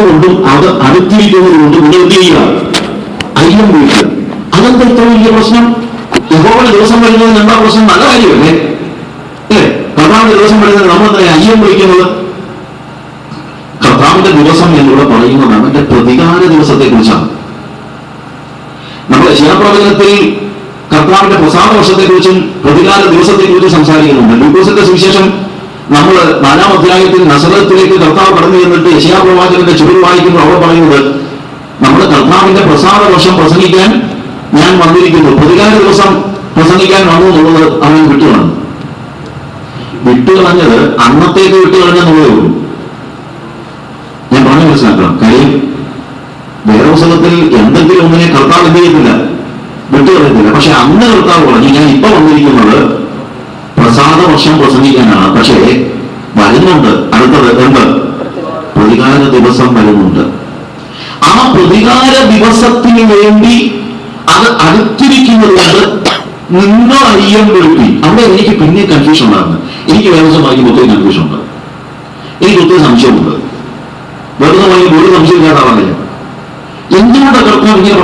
വരുന്നത് കൊണ്ടും അത് അടുത്തിരിക്കുന്നത് കൊണ്ടും നിങ്ങൾ എന്ത് ചെയ്യുക? അയ്യം വീഴുക. അതെന്താ ഇത്ര വലിയ പ്രശ്നം? യഹോവയുടെ ദിവസം വരുന്നതിന് എന്താ പ്രശ്നം? നല്ല കാര്യമല്ലേ? അല്ലേ? കർത്താവിന്റെ ദിവസം വരുന്നത് നമ്മൾ എന്താ അയ്യം വിളിക്കുന്നത്? കർത്താവിന്റെ ദിവസം എന്നിവിടെ പറയുന്നത് അവന്റെ പ്രതികാര ദിവസത്തെ കുറിച്ചാണ്. നമ്മൾ യശയ്യാപ്രവചനത്തിൽ കർത്താവിന്റെ പ്രസാദ വർഷത്തെക്കുറിച്ചും പ്രതികാര ദിവസത്തെക്കുറിച്ചും സംസാരിക്കുന്നുണ്ട്. ലൂക്കോസിന്റെ സുവിശേഷം നമ്മൾ 4-ാം അധ്യായത്തിൽ നസറത്തിലേക്ക് കർത്താവ് കടന്നു ചെന്നിട്ട് യെശയ്യാപ്രവാചകന്റെ ചുവട് വായിക്കുമ്പോൾ അവിടെ പറയുന്നത് നമ്മൾ കർത്താവിന്റെ പ്രസാദ വർഷം പ്രസംഗിക്കാൻ ഞാൻ വന്നിരിക്കുന്നു, പ്രതികാര ദിവസം പ്രസംഗിക്കാൻ വന്നു എന്നുള്ളത് അവൻ വിട്ടുകളഞ്ഞത് അന്നത്തേക്ക് വിട്ടുകളഞ്ഞെന്നുള്ളതേ ഉള്ളൂ. ഞാൻ പറഞ്ഞു മനസ്സിലാക്കണം. കാര്യം വേദപുസ്തകത്തിൽ എന്തെങ്കിലും ഒന്നിനെ കർത്താവ് എന്ത് ചെയ്യത്തില്ല, വിട്ടുകളയത്തില്ല. പക്ഷെ അന്ന് കർത്താവ് പറഞ്ഞു ഞാൻ ഇപ്പൊ വന്നിരിക്കുന്നത് പ്രസാദ വർഷം പ്രസംഗിക്കാനാണ്. പക്ഷേ വരുന്നുണ്ട് അടുത്തത് എന്ത്? പ്രതികാര ദിവസം വരുന്നുണ്ട്. ആ പ്രതികാര ദിവസത്തിന് വേണ്ടി അത് അടുത്തിരിക്കുന്നത് കൊണ്ട് നിങ്ങൾ അയ്യം വിളിപ്പി. അവിടെ എനിക്ക് പിന്നെ കൺഫ്യൂഷൻ ഉണ്ടാകുന്നത്. എനിക്ക് വേദപുസ്തകമാക്കി ഒത്തിരി കൺഫ്യൂഷൻ ഉണ്ട്, എനിക്ക് ഒത്തിരി സംശയമുണ്ട്. വേദപുസ്തകമാക്കി ഒരു സംശയമില്ലാതാവാനില്ല. എന്തുകൊണ്ട് കർത്താവ് ഇങ്ങനെ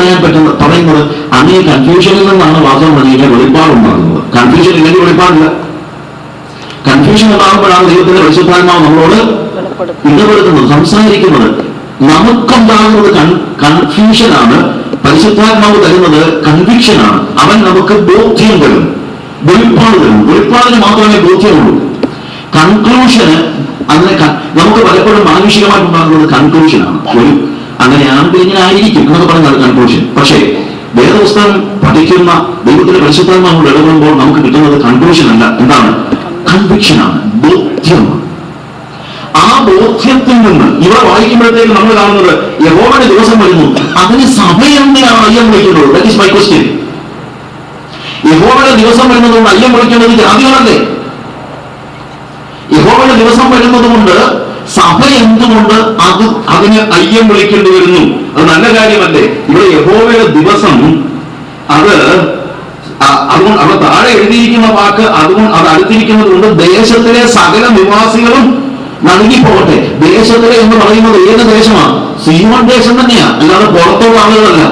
പറയുന്നത്? അങ്ങനെ കൺഫ്യൂഷനിൽ നിന്നാണ് വാസം ഇങ്ങനെ വെളിപ്പാടുണ്ടാകുന്നത്. കൺഫ്യൂഷൻ ഇല്ലെങ്കിൽ വെളിപ്പാടില്ല. കൺഫ്യൂഷൻ ഉണ്ടാകുമ്പോഴാണ് ദൈവത്തിന്റെ പരിശുദ്ധാത്മാവ് നമ്മളോട് ഇടപെടുന്നത്, സംസാരിക്കുന്നത്. നമുക്കുണ്ടാകുന്നത് കൺഫ്യൂഷനാണ്, പരിശുദ്ധാത്മാവ് തരുന്നത് കൺവിക്ഷനാണ്. അവൻ നമുക്ക് ബോധ്യം തരും, വെളിപ്പാട് തരും. വെളിപ്പാടിന് മാത്രമേ ബോധ്യമുള്ളൂ. കൺക്ലൂഷന് അതിനെ നമുക്ക് പലപ്പോഴും മാനുഷികമായിട്ടുണ്ടാകുന്നത് കൺക്ലൂഷനാണ്. ഒരു അങ്ങനെയാണെങ്കിൽ ഇങ്ങനെ ആയിരിക്കും എന്നൊക്കെ പറയുന്നത് കൺക്ലൂഷൻ. പക്ഷേ വേദപുസ്തകം പഠിക്കുന്ന ദൈവത്തിന്റെ പരിശുദ്ധാത്മാവോട് ഇടപെടുമ്പോൾ നമുക്ക് കിട്ടുന്നത് കൺക്ലൂഷൻ അല്ല, എന്താണ്? കൺവിക്ഷനാണ്, ബോധ്യമാണ്. ആ ബോധ്യത്തിൽ നിന്ന് ഇവർ വായിക്കുമ്പോഴത്തേക്ക് നമ്മൾ കാണുന്നത് യഹോവയുടെ ദിവസം വരുന്നു. അതിന് സഭ എന്തിനാണ് അയ്യം വിളിക്കുന്നത്? That is my question. യഹോവയുടെ ദിവസം വരുന്നതുകൊണ്ട് അയ്യം വിളിക്കുന്നത് ജാതികളല്ലേ? യഹോവയുടെ ദിവസം വരുന്നത് കൊണ്ട് സഭ എന്തുകൊണ്ട് അതിന് അയ്യം വിളിക്കേണ്ടി വരുന്നു? അത് നല്ല കാര്യമല്ലേ? ഇവിടെ യഹോവയുടെ ദിവസം അതുകൊണ്ട് അവിടെ താഴെ എഴുതിയിരിക്കുന്ന വാക്ക് അതുകൊണ്ട് അത് അടുത്തിരിക്കുന്നത് കൊണ്ട് ദേശത്തിലെ സകല നിവാസികളും നൽകിപ്പോകട്ടെ. ദേശത്തിലെ എന്ന് പറയുന്നത് ഏത് ദേശമാണ്? സീമോൻ ദേശം തന്നെയാ, അല്ലാതെ പുറത്തുള്ള ആളുകളല്ല.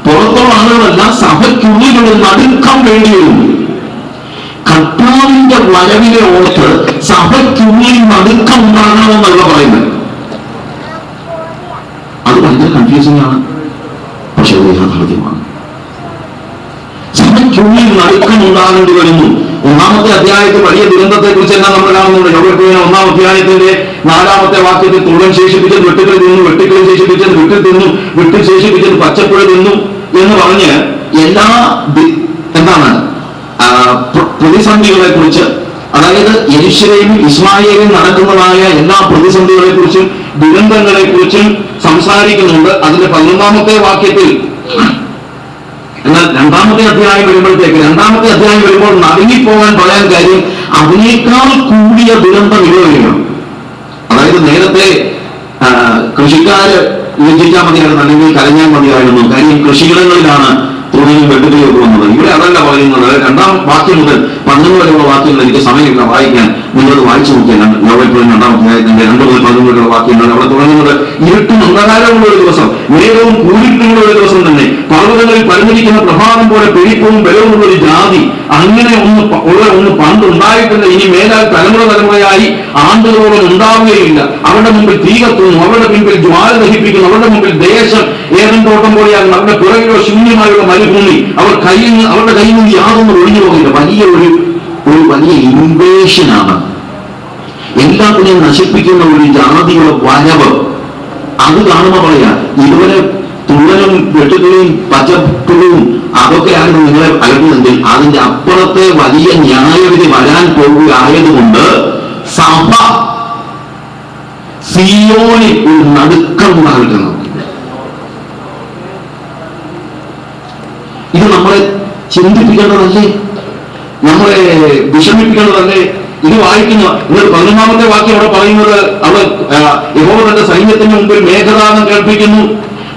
പുറത്തുള്ള ആളുകളല്ല, സഭയ്ക്കുള്ളിലുള്ള നടുക്കം വേണ്ടി വരും. കർത്താവിന്റെ വരവിനെ ഓർത്ത് സഭയ്ക്കുള്ളിൽ നടുക്കം ഉണ്ടാകണമെന്നല്ല പറയുന്നത്. അത് ഭയങ്കര കൺഫ്യൂസിംഗ് ആണ്, പക്ഷെ അത് യാഥാർത്ഥ്യമാണ്. സഭയ്ക്കുള്ളിൽ നടുക്കം ഉണ്ടാകേണ്ടി വരുന്നു. 1-ാമത്തെ അധ്യായത്തിൽ വലിയ ദുരന്തത്തെ കുറിച്ച് എല്ലാം നമ്മൾ കാണുന്നുണ്ട്. യോബ് 1-ാം അധ്യായത്തിന്റെ 4-ാമത്തെ വാക്യത്തിൽ തുള്ളൻ ശേഷിപ്പിച്ചത് വെട്ടുക്കിളി തിന്നു, വെട്ടുക്കിളി ശേഷിപ്പിച്ചത് വിട്ടിൽ തിന്നു, വിട്ടിൽ ശേഷിപ്പിച്ചത് പച്ചപ്പുഴ തിന്നു എന്ന് പറഞ്ഞ് എല്ലാ എന്താണ് പ്രതിസന്ധികളെ കുറിച്ച്, അതായത് യെരൂശലേമിൽ ഇസ്മായേലിൽ നടക്കുന്നതായ എല്ലാ പ്രതിസന്ധികളെ കുറിച്ചും ദുരന്തങ്ങളെ കുറിച്ചും സംസാരിക്കുന്നുണ്ട്. അതിന്റെ 11-ാമത്തെ വാക്യത്തിൽ. എന്നാൽ 2-ാമത്തെ അധ്യായം വരുമ്പോൾ നടുങ്ങിപ്പോകാൻ പറയാൻ കാര്യം അതിനേക്കാൾ കൂടിയ ദുരന്തം ഇവയാണ്. അതായത് നേരത്തെ കൃഷിക്കാര് വിഭജിച്ചാൽ മതിയായിരുന്നു, അല്ലെങ്കിൽ കരഞ്ഞാൽ മതിയായിരുന്നു. കാര്യം കൃഷിയിടങ്ങളിലാണ് തുണിയും വെട്ടുകയൊക്കെ വന്നത്. ഇവിടെ അതല്ല പറയുന്നത്. 2-ാം വാക്യം മുതൽ 11 വരെയുള്ള വാക്യങ്ങൾ എനിക്ക് സമയമില്ല വായിക്കാൻ, നിങ്ങളത് വായിച്ചു നോക്കിയാൽ. യോബ് 2-ാം അധ്യായത്തിന്റെ 2 മുതൽ 11 വരെയുള്ള വാക്യങ്ങൾ അവിടെ തുടങ്ങുന്നത് ഇരുട്ടും അന്ധകാരമുള്ള ഒരു ദിവസം, മേഘവും കൂരിട്ടുമുള്ള ഒരു ദിവസം തന്നെ, പർവ്വതങ്ങളിൽ പരന്നിരിക്കുന്ന പ്രഭാതം പോലെ പെരുപ്പവും ബലവുമുള്ള ഒരു ജാതി, അങ്ങനെ ഒന്ന് പണ്ടുണ്ടായിട്ടില്ല, ഇനി മേലാൽ തലമുറയായി ആണ്ടുകളോളം ഉണ്ടാവുകയില്ല. അവരുടെ മുമ്പിൽ തീ കത്തുന്നു, അവരുടെ മുമ്പിൽ ജ്വാല ദഹിപ്പിക്കുന്നു, അവരുടെ മുമ്പിൽ ദേശം ഏതൻ തോട്ടം പോലെയാകുന്നു, അവരുടെ പുറകിലോ ശൂന്യമായുള്ള മരുഭൂമി, അവരുടെ കയ്യിൽ നിന്ന് യാതൊന്നും ഒഴിഞ്ഞു പോകില്ല. വലിയ ഇൻവേഷനാണ്, എല്ലാത്തിനെയും നശിപ്പിക്കുന്ന ഒരു ജാതിയുടെ വരവ്. അത് കാണുമ്പോൾ പറയാ, ഇതുവരെ തുള്ളലും വെട്ടുകിളിയും പച്ചപ്പുഴവും അതൊക്കെയായിരുന്നു നിങ്ങളെ അലട്ടുന്നെങ്കിൽ അതിന്റെ അപ്പുറത്തെ വലിയ ന്യായവിധി വരാൻ പോകുകയായതുകൊണ്ട് സഭ സിയോനിൽ ഒരു നടുക്കം ഉണ്ടാകണം. ഇത് നമ്മളെ ചിന്തിപ്പിക്കേണ്ടതല്ലേ? നമ്മളെ വിഷമിപ്പിക്കേണ്ടതല്ലേ? ഇത് വായിക്കുന്ന 11-ാമത്തെ വാക്യം അവിടെ പറയുന്നത്, അവിടെ യഹോവ തന്റെ സൈന്യത്തിന് മുമ്പിൽ മേഘനാദം കേൾപ്പിക്കുന്നു.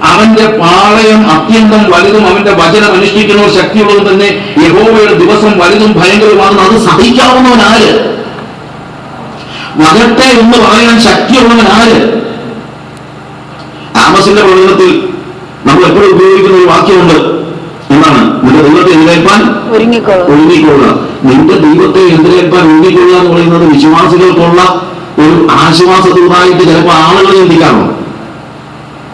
അവന്റെ പാളയം അത്യന്തം വലുതും അവന്റെ വചനം അനുഷ്ഠിക്കുന്നവർ ശക്തിയുള്ളതും തന്നെ. യഹോവയുടെ ദിവസം വലുതും ഭയങ്കരമാണെന്ന് അത് സഹിക്കാവുന്നവനാര്? വരട്ടെ എന്ന് പറയാൻ ശക്തിയുള്ളവനാര്? മലാഖിയുടെ പ്രവചനത്തിൽ നമ്മൾ എപ്പോഴും ഉപയോഗിക്കുന്ന ഒരു വാക്യമുണ്ട്. എന്താണ്? നിന്റെ ദൈവത്തെ എതിരേൽപ്പാൻ ഒരുങ്ങിക്കൊള്ളുക. നിന്റെ ദൈവത്തെ എതിരേൽപ്പാൻ ഒരുങ്ങിക്കൊള്ളുക എന്ന് പറയുന്നത് വിശ്വാസികൾക്കുള്ള ഒരു ആശ്വാസ ദൂതായിട്ട് ചിലപ്പോൾ ആളുകൾ ചിന്തിക്കാറുണ്ട്.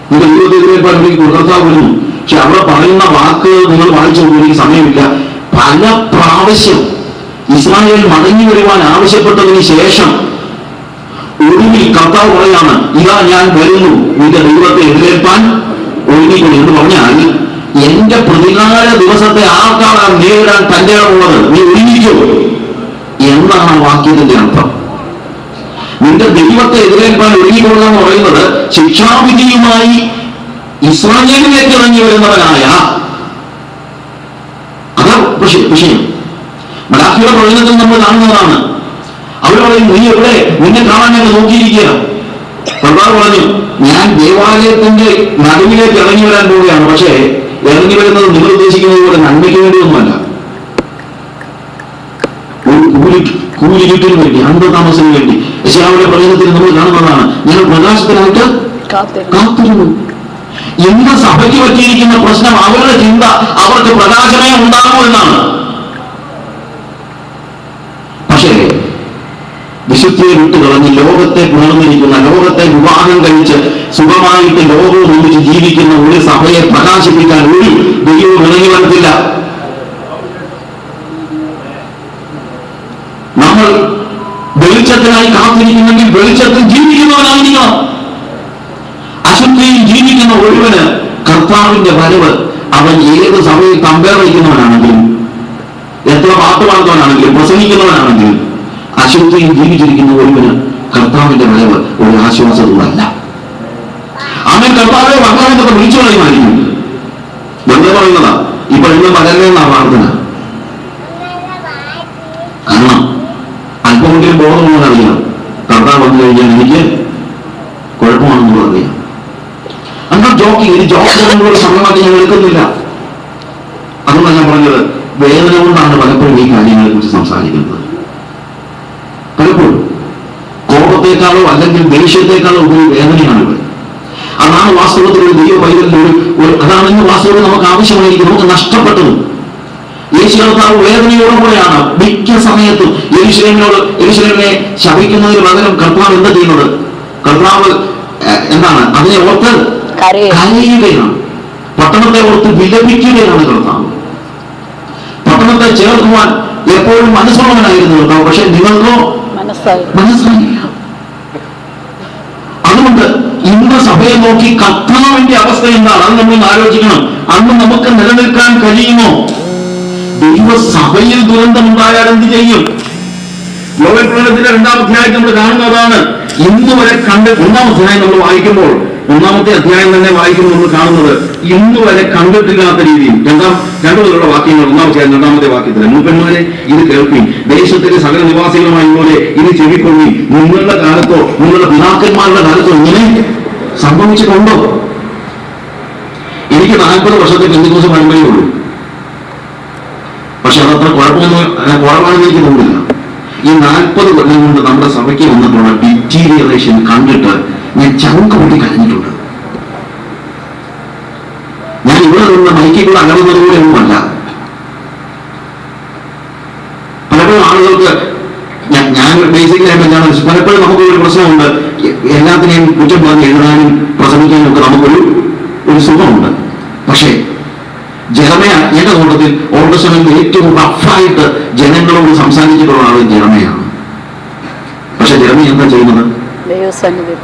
നിന്റെ ദൈവത്തെ എതിരേൽപ്പാൻ ഒരുങ്ങിക്കൊള്ളുക, കർത്താവ് വരുന്നു. പക്ഷെ അവിടെ പറയുന്ന വാക്ക് നിങ്ങൾ വായിച്ചു എനിക്ക് സമയമില്ല. പല പ്രാവശ്യം ഇസ്രായേൽ മടങ്ങി വരുവാൻ ആവശ്യപ്പെട്ടതിന് ശേഷം ഒടുവിൽ കർത്താവ് പറയാണ്, ഇതാ ഞാൻ വരുന്നു, നിന്റെ ദൈവത്തെ എതിരേൽപ്പാൻ ഒരുങ്ങിക്കൊള്ളു എന്ന് പറഞ്ഞാൽ എന്റെ പ്രതികാര ദിവസത്തെ ആർക്കാണ് നേരിടാൻ തന്റെ ഉള്ളത്, നീ ഒരുങ്ങിക്കോ എന്നാണ് ആ വാക്യത്തിന്റെ അർത്ഥം. നിന്റെ ദൈവത്തെ എതിരേൽപ്പാൻ ഒരുങ്ങിക്കൊള്ളുക എന്ന് പറയുന്നത് ശിക്ഷാവിധിയുമായി ഇസ്രായേലിലേക്ക് ഇറങ്ങി വരുന്നവനായ അതാ വിഷയം. മലാഖിയുടെ പ്രവചനത്തിൽ നമ്മൾ കാണുന്നതാണ്. അവർ പറയും, നീ എവിടെ? നിന്നെ കാണാൻ ഞങ്ങൾ നോക്കിയിരിക്കുക. കർത്താവ് പറഞ്ഞു, ഞാൻ ദേവാലയത്തിന്റെ നടുവിലേക്ക് ഇറങ്ങി വരാൻ പോവുകയാണ്. പക്ഷേ ഇറങ്ങി വരുന്നത് നിങ്ങൾ ഉദ്ദേശിക്കുന്നത് പോലെ നന്മയ്ക്ക് വേണ്ടിയൊന്നുമല്ല, ഒരു കൂലിക്കിട്ടിന് വേണ്ടി, അന്ധതാമസത്തിന് വേണ്ടി. യെശയ്യാവിന്റെ പ്രവചനത്തിൽ നമ്മൾ കാണുന്നതാണ്, ഞങ്ങൾ പ്രകാശത്തിനായിട്ട് കാത്തിരുന്നു. ഇന്ന് സഭയ്ക്ക് പറ്റിയിരിക്കുന്ന പ്രശ്നം അവരുടെ ചിന്ത അവർക്ക് പ്രകാശമേ ഉണ്ടാകൂ എന്നാണ്. പക്ഷേ വിശുദ്ധിയെ വിട്ടുകളഞ്ഞ് ലോകത്തെ പുണർന്നിരിക്കുന്ന, ലോകത്തെ വിവാഹം കഴിച്ച് സുഖമായിട്ട് ലോകവും ഒന്നിച്ച് ജീവിക്കുന്ന ഒരു സഭയെ പ്രകാശിപ്പിക്കാൻ ഒരു ദൈവവും ഇറങ്ങി വരത്തില്ല. നമ്മൾ വെളിച്ചത്തിനായി കാത്തിരിക്കുന്നെങ്കിൽ വെളിച്ചത്തിൽ ജീവിക്കുന്നവനായിരിക്കണം. അശുദ്ധിയിൽ ജീവിക്കുന്ന ഒരുവന് കർത്താവിന്റെ വരവ് അവൻ ഏത് സഭയിൽ കമ്പയർ വയ്ക്കുന്നവനാണെങ്കിലും, എത്ര പാട്ടുപാടുന്നവനാണെങ്കിലും, പ്രസംഗിക്കുന്നവനാണെങ്കിലും, അശുദ്ധിയിൽ ജീവിച്ചിരിക്കുന്ന ഒരുവന് കർത്താവിന്റെ വരവ് ഒരു ആശ്വാസവുമല്ല. അവൻ കർത്താവെ ഭഗവാനൊക്കെ വിളിച്ചു കളയുമായിരിക്കും. വെറുതെ പറയുന്നതാ. ഇപ്പൊ ഇന്ന് പലരെന്നാ പ്രാർത്ഥന. കാരണം അല്പമെങ്കിലും ബോധമുള്ളത് അറിയാം, കർത്താവ് വന്നു കഴിഞ്ഞാൽ എനിക്ക് കുഴപ്പമാണെന്നുള്ളത് അറിയാം. അങ്ങനെ ജോക്കിങ്, ഇനി ജോക്കിനോട് സമയമാക്കി ഞാൻ എടുക്കുന്നില്ല. അതുകൊണ്ടാണ് ഞാൻ പറഞ്ഞത്, വേദന കൊണ്ടാണ് പലപ്പോഴും ഈ കാര്യങ്ങളെ കുറിച്ച് സംസാരിക്കുന്നത്. പലപ്പോഴും കോപത്തെക്കാളോ അല്ലെങ്കിൽ ദേഷ്യത്തെക്കാളോ ഒരു വേദനയാണ് ഇവിടെ. അതാണ് വാസ്തവത്തിൽ ഒരു ദൈവ പൈതലിന്റെ അതാണ് ഇന്ന് വാസ്തവത്തിൽ നമുക്ക് ആവശ്യമായിരിക്കും. നമുക്ക് നഷ്ടപ്പെട്ടതും യേശു കർത്താവ് വേദനയോടുകൂടെയാണ് മിക്ക സമയത്തും യെരൂശലേമിനെ ശപിക്കുന്നതിന് പകരം കർത്താവ് എന്താ ചെയ്യുന്നത്? കർത്താവ് എന്താണ്? അതിനെ ഓർത്ത് കരയുകയാണ്. പട്ടണത്തെ ഓർത്ത് വിലപിക്കുകയാണ് കർത്താവ്. പട്ടണത്തെ ചേർക്കുവാൻ എപ്പോഴും മനസ്സുള്ളവനായിരുന്നു കർത്താവ്. പക്ഷെ നിങ്ങൾക്കോ മനസ്സായില്ല. അതുകൊണ്ട് ഇന്ന് സഭയെ നോക്കി കർത്താവിന്റെ അവസ്ഥ എന്താണ്? അത് നമ്മൾ ആലോചിക്കണം. അന്ന് നമുക്ക് നിലനിൽക്കാൻ കഴിയുമോ? ദൈവസഭയിൽ ദുരന്തമുണ്ടായാൽ എന്ത് ചെയ്യും? യോവേൽ പ്രവചനത്തിന്റെ 2-ാം അധ്യായം നമ്മൾ കാണുന്നതാണ്. ഇന്ന് വരെ കണ്ട് 1-ാം അധ്യായം നമ്മൾ വായിക്കുമ്പോൾ, 1-ാമത്തെ അധ്യായം തന്നെ വായിക്കുമ്പോൾ നമ്മൾ കാണുന്നത് ഇന്ന് വരെ കണ്ടിട്ടില്ലാത്ത രീതിയിൽ രണ്ടു മുതലുള്ള വാക്യങ്ങൾ. 1-ാം അധ്യായം 2-ാമത്തെ വാക്യത്തിൽ, മൂപ്പന്മാരെ ഇത് കേൾപ്പീൻ, ദേശത്തിലെ സകല നിവാസികളുമായി പോലെ ഇത് ചെവിക്കൊള്ളി. നിങ്ങളുടെ കാലത്തോ നിങ്ങളുടെ പിതാക്കന്മാരുടെ കാലത്തോ ഇങ്ങനെ സംഭവിച്ചിട്ടുണ്ടോ? എനിക്ക് 40 വർഷത്തെ പെന്തക്കോസ്ത് പരമ്പരയേ ഉള്ളൂ. പക്ഷെ അതത്ര കുഴപ്പമാണെന്ന് എനിക്ക് തോന്നുന്നില്ല. ഈ 40 കൊല്ലം കൊണ്ട് നമ്മുടെ സഭയ്ക്ക് വന്നിട്ടുള്ള ഡിറ്റീരിയറേഷൻ കണ്ടിട്ട് ഞാൻ ചങ്ക് കൂട്ടി കരഞ്ഞിട്ടുണ്ട്. ഞാൻ ഇവിടെ നിന്ന് മൈക്കിൽ കൂടെ അകറുന്നത് കൂടെ ഒന്നുമല്ല. പലപ്പോഴും ആളുകൾക്ക് ഞാൻ ബേസിക്കലായിട്ട് എന്താണ്, പലപ്പോഴും നമുക്ക് ഒരു പ്രശ്നമുണ്ട്. എല്ലാത്തിനെയും കുറ്റം പറഞ്ഞ് എഴുതാനും പ്രസംഗിക്കാനും ഒക്കെ നമുക്കൊരു സുഖമുണ്ട്. പക്ഷേ ജെറമയ എന്റെ കൂട്ടത്തിൽ ഓൾഡ് ടെസ്റ്റമെന്റിൽ ഏറ്റവും റഫായിട്ട് ജനങ്ങളോട് സംസാരിച്ചിട്ടുള്ള ആൾ ജെറമയാണ്. പക്ഷെ ജെറമയ എന്താ ചെയ്യുന്നത്?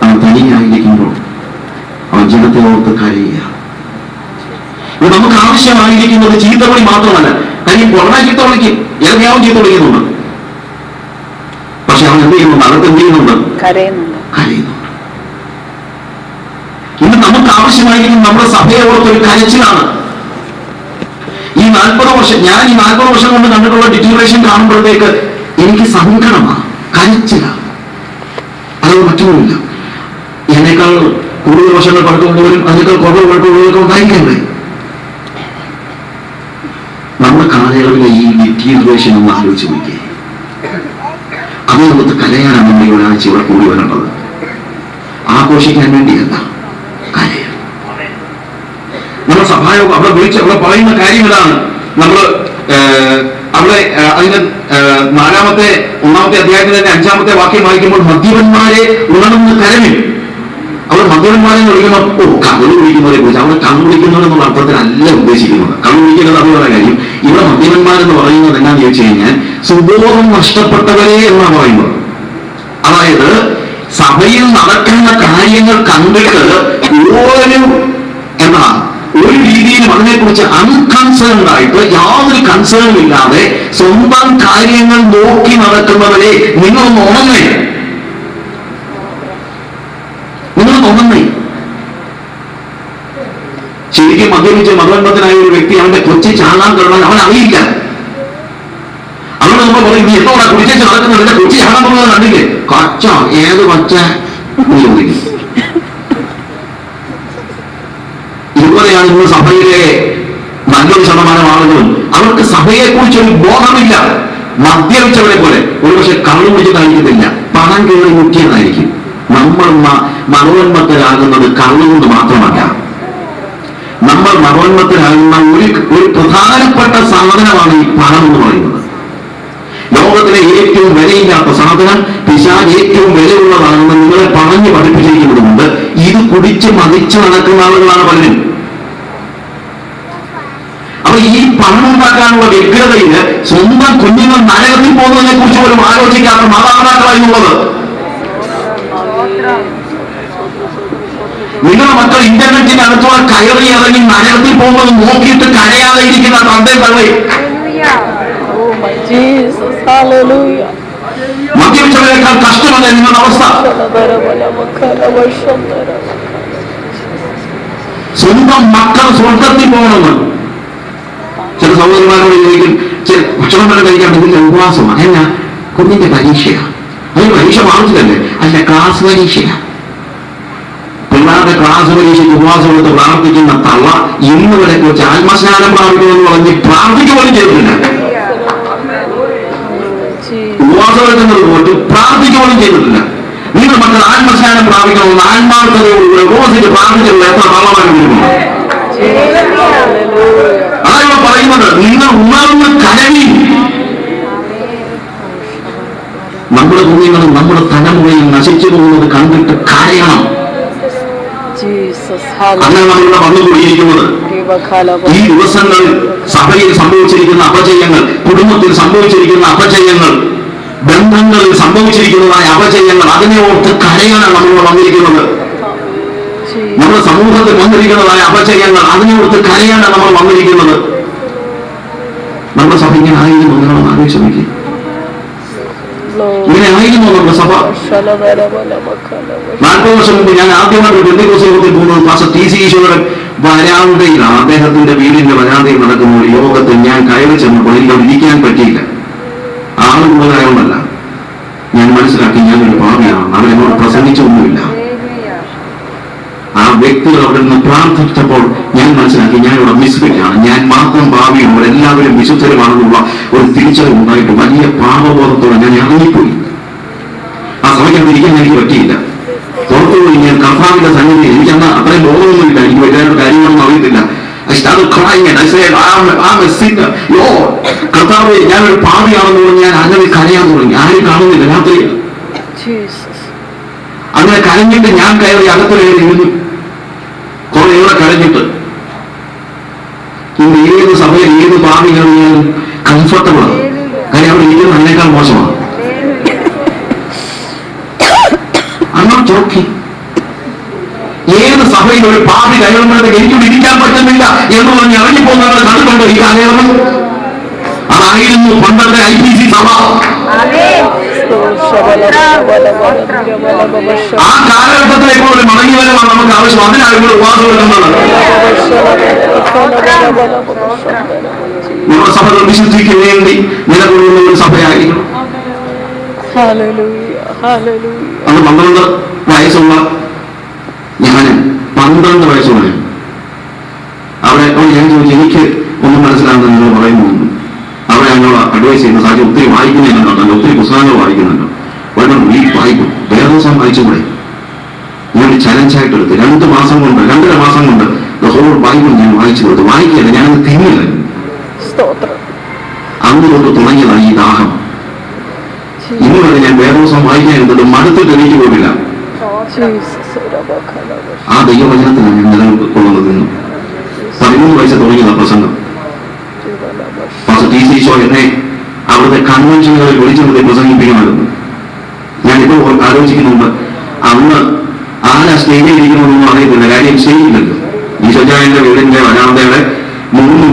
അവൻ തനിയായിരിക്കുമ്പോൾ അവൻ ജനത്തെ ഓർത്ത് കരയുക. ഇത് നമുക്ക് ആവശ്യമായിരിക്കുന്നത് ചീത്തവിളി മാത്രമല്ല. കാര്യം കൊറോണ ചീത്ത വിളിക്കും, ഏതെയാവും ചീത്ത വിളിക്കുന്നുണ്ട്. പക്ഷെ അവൻ എന്ത് ചെയ്യുന്നുണ്ട്? അതൊക്കെ എന്ത് ചെയ്യുന്നുണ്ട്? കരയുന്നുണ്ട്. ഇന്ന് നമുക്ക് ആവശ്യമായിരിക്കും നമ്മുടെ സഭയെ ഓർത്തൊരു കരച്ചിലാണ്. ഈ 40 വർഷം ഞാൻ ഈ 40 വർഷം കൊണ്ട് കണ്ടിട്ടുള്ള ഡിറ്റീരിയറേഷൻ കാണുമ്പോഴത്തേക്ക് എനിക്ക് സങ്കടമാണ്, കരച്ചിലാണ്. അതൊന്നും മറ്റൊന്നുമില്ല. എന്നേക്കാൾ കൂടുതൽ വർഷങ്ങൾ പഴക്കമുള്ളവരും അതിനേക്കാൾ കുറവ് പഴക്കമുള്ളവരൊക്കെ ഉണ്ടായിരിക്കണ്ടേ? നമ്മുടെ കാലയളവിലെ ഈ ഡിറ്റീരിയറേഷൻ ഒന്ന് ആലോചിച്ച് നോക്കിയേ. അത് നമുക്ക് കരയാനാണ് നമ്മൾ ഒരാഴ്ച ഇവിടെ കൂടി വരേണ്ടത്. ആഘോഷിക്കാൻ വേണ്ടിയല്ല, കരയാൻ. സഭായോഗം അവിടെ വിളിച്ച് അവിടെ പറയുന്ന കാര്യം ഇതാണ്. നമ്മൾ അവിടെ അതിന്റെ 1-ാമത്തെ അധ്യായത്തിൽ തന്നെ 5-ാമത്തെ വാക്യം വായിക്കുമ്പോൾ മദ്യപന്മാരെ ഉണർന്ന് കരവിൽ. അവർ മദ്യപന്മാരെ വിളിക്കുമ്പോൾ കള്ളു കുടിക്കുന്നവരെ കുറിച്ച് അവർ കള്ളു കുടിക്കുന്നവർ എന്നുള്ള അർത്ഥത്തിലല്ല ഉദ്ദേശിക്കുന്നത്. കള്ളു കുടിക്കുന്നത് അതുപോലെ കാര്യം. ഇവിടെ മദ്യപന്മാരെന്ന് പറയുന്നത് എന്നാന്ന് ചോദിച്ചു കഴിഞ്ഞാൽ സുബോധം നഷ്ടപ്പെട്ടവരെ എന്നാണ് പറയുന്നത്. അതായത് സഭയിൽ നടക്കുന്ന കാര്യങ്ങൾ കണ്ടിട്ട് ഒരു രീതിയിലും അതിനെക്കുറിച്ച് അൺകൺസേൺഡ് ആയിട്ട് യാതൊരു കൺസേണും ഇല്ലാതെ സ്വന്തം കാര്യങ്ങൾ നോക്കി നടക്കുന്നവരെ നിങ്ങളൊന്ന് ഉണങ്ങേ. ശരിക്കും മദ്യപിച്ച് മതോന്മത്തനായ ഒരു വ്യക്തി അവന്റെ കൊച്ചി ചാകാൻ തുടങ്ങാൻ അവൻ അറിയില്ല. അവനോട് നമ്മൾ പറയും, നീ എന്തോടാ കുടിച്ചേച്ച് നടക്കുന്നുണ്ട്, കൊച്ചി ചാകാൻ പോകുന്നത് കണ്ടില്ലേ? കൊച്ച ഏത് കൊച്ച ചോദിക്കും. ഇതുപോലെയാണ് ഇന്ന് സഭയിലെ നല്ലൊരു ശതമാനം ആളുകളും അവർക്ക് സഭയെ കുറിച്ചൊരു ബോധമില്ല. മദ്യപിച്ചവരെ പോലെ ഒരുപക്ഷെ കള്ളു കുടിച്ചിട്ടായിരിക്കത്തില്ല, പണം കയറി മുക്കിയതായിരിക്കും. നമ്മൾ മതോന്മത്തരാകുന്നത് കള്ളുകൊണ്ട് മാത്രമല്ല. നമ്മൾ മതോന്മത്തരാകുന്ന ഒരു പ്രധാനപ്പെട്ട സാധനമാണ് ഈ പണം എന്ന് പറയുന്നത്. ലോകത്തിലെ ഏറ്റവും വിലയില്ലാത്ത സാധനം, പിശാച് ഏറ്റവും വിലയുള്ളതാണെന്ന് നിങ്ങളെ പറഞ്ഞു പഠിപ്പിച്ചിരിക്കുന്നതുകൊണ്ട് ഇത് കുടിച്ച് മതിച്ച് നടക്കുന്ന ആളുകളാണ് പലരും. അപ്പൊ ഈ പണം ഉണ്ടാക്കാനുള്ള വ്യഗ്രതയില് സ്വന്തം കുഞ്ഞുങ്ങൾ നരകത്തിൽ പോകുന്നതിനെ കുറിച്ച് പോലും ആലോചിക്കാത്ത മാതാപിതാക്കളായിരുന്നുള്ളത്. നിങ്ങളുടെ മക്കൾ ഇന്റർനെറ്റിന്റെ അടുത്തുള്ള കയറി ഇറങ്ങി നരകത്തിൽ പോകുന്നത് നോക്കിയിട്ട് കരയാതെ ഇരിക്കുന്ന തന്റെ തള്ളി. മദ്യപിച്ചവരെക്കാൾ കഷ്ടമല്ല നിങ്ങളുടെ അവസ്ഥ. സ്വന്തം മക്കൾ സ്വർഗത്തിൽ പോകണമെന്ന് ചില സഹോദരന്മാരോട് ചോദിക്കും, ഭക്ഷണം വരെ കഴിക്കാൻ ഇതിന്റെ ഉപവാസമാണ്. എന്നാ കുഞ്ഞിന്റെ പരീക്ഷയാണ്. അതിന് പരീക്ഷ മാറിച്ചില്ലല്ലേ? അല്ല, ക്ലാസ് പരീക്ഷയാണ്. പിള്ളേരുടെ ക്ലാസ് പരീക്ഷയ്ക്ക് ഉപവാസം എടുത്ത് പ്രാർത്ഥിക്കുന്ന തള്ള ഇന്ന് വരെ കുറിച്ച് ആത്മസ്നാനം പ്രാപിക്കുമെന്ന് പറഞ്ഞ് പ്രാർത്ഥിക്കുക പോലും ചെയ്തിട്ടില്ല. ഉപവാസം എടുക്കുന്നത് പോയിട്ട് പ്രാർത്ഥിക്കുക പോലും ചെയ്തിട്ടില്ല. നിങ്ങൾ മക്കൾ ആത്മസ്നാനം പ്രാപിക്കണമെന്ന് ആത്മാർത്ഥതയോടുകൂടെ ഉപവസിച്ച് പ്രാർത്ഥിച്ചുള്ള എത്ര തള്ളമാരും വരുമോ? അതാണ് പറയുന്നത്. നിങ്ങൾ ഉണർന്ന് കരവി. നമ്മുടെ കുഞ്ഞുങ്ങളും നമ്മുടെ തലമുറയും നശിച്ചു പോകുന്നത് കണ്ടിട്ട് കരയണം. അങ്ങനെ നമ്മളിവിടെ വന്നുകൂടിയിരിക്കുന്നത് ഈ ദിവസങ്ങളിൽ സഭയിൽ സംഭവിച്ചിരിക്കുന്ന അപജയങ്ങൾ, കുടുംബത്തിൽ സംഭവിച്ചിരിക്കുന്ന അപജയങ്ങൾ, ബന്ധങ്ങളിൽ സംഭവിച്ചിരിക്കുന്നതായ അപജയങ്ങൾ, അതിനെ ഓർത്ത് കരയാനാണ് നമ്മൾ വന്നിരിക്കുന്നത്. നമ്മുടെ സമൂഹത്തിൽ വന്നിരിക്കുന്നതായ അപജയങ്ങൾ, അതിനെ ഓർത്ത് കരയാനാണ് നമ്മൾ വന്നിരിക്കുന്നത്. നമ്മുടെ സഭ ഇങ്ങനെ ആയിരുന്നു നിങ്ങളൊന്ന് ആലോചിച്ച് നോക്കി. ഇങ്ങനെ ആയിരുന്നു നമ്മുടെ സഭ. 40 വർഷം മുമ്പ് ഞാൻ ആദ്യമായിട്ട് പെന്തക്കോസ്തയിൽ പോകുന്നത് പാസ്റ്റർ ടി.സി. ഈശ്വരൻ വരാന്തയിൽ, അദ്ദേഹത്തിന്റെ വീടിന്റെ വരാന്തയിൽ നടക്കുന്ന ഒരു യോഗത്തിൽ ഞാൻ കയറി ചെന്നപ്പോൾ എനിക്ക് അവിടെ ഇരിക്കാൻ പറ്റിയില്ല. ആള് കൂടുതലായോണ്ടല്ല, ഞാൻ മനസ്സിലാക്കി ഞാനൊരു പാപിയാണ്. അവരെന്നോട് പ്രസംഗിച്ചൊന്നുമില്ല. ആ വ്യക്തികൾ അവിടെ നിന്ന് പ്രാർത്ഥിച്ചപ്പോൾ ഞാൻ മനസ്സിലാക്കി ഞാനിവിടെ മിസ്ഫിറ്റാണ്, ഞാൻ മാത്രം ഭാവിയും അവരെല്ലാവരും വിശുദ്ധരുമാണെന്നുള്ള ഒരു തിരിച്ചറിവുണ്ടായിട്ട് വലിയ പാപബോധത്തോടെ ഞാൻ ഇറങ്ങിപ്പോയി. ആ സമയത്ത് ഇരിക്കാൻ എനിക്ക് പറ്റിയില്ല. പുറത്തുപോയി ഞാൻ കർത്താവിന്റെ സന്നിധി, എനിക്കന്ന് അത്രയും ബോധമൊന്നുമില്ല, എനിക്ക് വലിയ കാര്യങ്ങളൊന്നും അറിയത്തില്ല. കർത്താവേ, ഞാനൊരു പാപിയാണെന്ന് പറഞ്ഞ് ഞാൻ അങ്ങനെ കരയാൻ തുടങ്ങി. ആരും കാണുന്നില്ല, രാത്രി അങ്ങനെ കരഞ്ഞിട്ട് ഞാൻ കയറി അകത്ത് കയറി ഇരുന്നു. കുറെ ഏറെ കരഞ്ഞിട്ട് ഇന്ന് ഏത് സഭയിൽ ഏത് പാപി കയറിയാലും കംഫർട്ടബിളാണ്. കാര്യം അവിടെ ഇരിക്കുന്നത് അതിനേക്കാൾ മോശമാണ്. അങ്ങനെ ചോക്കി ഏത് സഭയിൽ ഒരു പാപി കയറുമ്പോഴത്തേക്ക് എനിക്കും ഇരിക്കാൻ പറ്റുന്നില്ല എന്ന് പറഞ്ഞ് ഇറങ്ങിപ്പോകുന്നവർ കണ്ടിട്ടുണ്ടോ ഈ കാലയളവ്? അതായിരുന്നു പണ്ടത്തെ IPC സഭ. ആ കാലഘട്ടത്തിലേക്ക് ഒരു മടങ്ങി വരവാണ് നമുക്ക് ആവശ്യം. അതിനാണ് ഇവിടെ ഉപവാസം എടുക്കുന്നത്. നമ്മുടെ സഭകൾ വിശുദ്ധിക്ക് വേണ്ടി നിലകൊള്ളുന്ന ഒരു സഭയായിരിക്കണം. അത് 12 വയസ്സുള്ള ഞാന് 12 വയസ്സുള്ള അവിടെ ഞാൻ ചോദിച്ചു, എനിക്ക് ഒന്നും മനസ്സിലാകുന്ന നിങ്ങൾ പറയുന്നു. അവിടെ ഞങ്ങൾ അഡ്വൈസ് ചെയ്യുന്ന സാഹചര്യം ഒത്തിരി വായിക്കുന്നുണ്ടല്ലോ, ഒത്തിരി പുസ്തകങ്ങൾ വായിക്കുന്നുണ്ട്. വായിക്കും, വേറെ ദിവസം വായിച്ചുകൂടെ? ഞാൻ ചലഞ്ചായിട്ട് എടുത്ത് 2 മാസം കൊണ്ട് 2.5 മാസം കൊണ്ട് ഹോൾ ബൈബിൾ ഞാൻ വായിച്ചു കൊടുത്തു. വായിക്കുകയല്ല, ഞാനത് തിരിഞ്ഞില്ല. അന്ന് തൊട്ട് തുടങ്ങിയതാണ് ഈ ദാഹം. ഇന്ന് വരെ ഞാൻ വേദോസം വായിക്കാൻ ഇരുന്നത് മടുത്തിട്ട് എനിക്ക് പോകില്ല. ആ ദൈവവചനത്തിലാണ് ഞാൻ നിലനിൽക്കൊള്ളുന്നത്. ഇന്നും 13 വയസ്സ് തുടങ്ങിയതാണ് പ്രസംഗം. പാസ്റ്റർ ടി സി ഷോ എന്നെ അവിടുത്തെ കൺവെൻഷനുകളിൽ വിളിച്ചുകൊണ്ട് പ്രസംഗിപ്പിക്കുമായിരുന്നു. ഞാനിപ്പോൾ ആലോചിക്കുന്നുണ്ട്, അന്ന് ആരാ സ്റ്റേജിൽ ഇരിക്കണമെന്നൊന്നും അറിയത്തില്ല. കാര്യം സ്റ്റേജില്ലല്ലോ. ഈശോചായന്റെ വീടിന്റെ വരാന്തയുടെ 3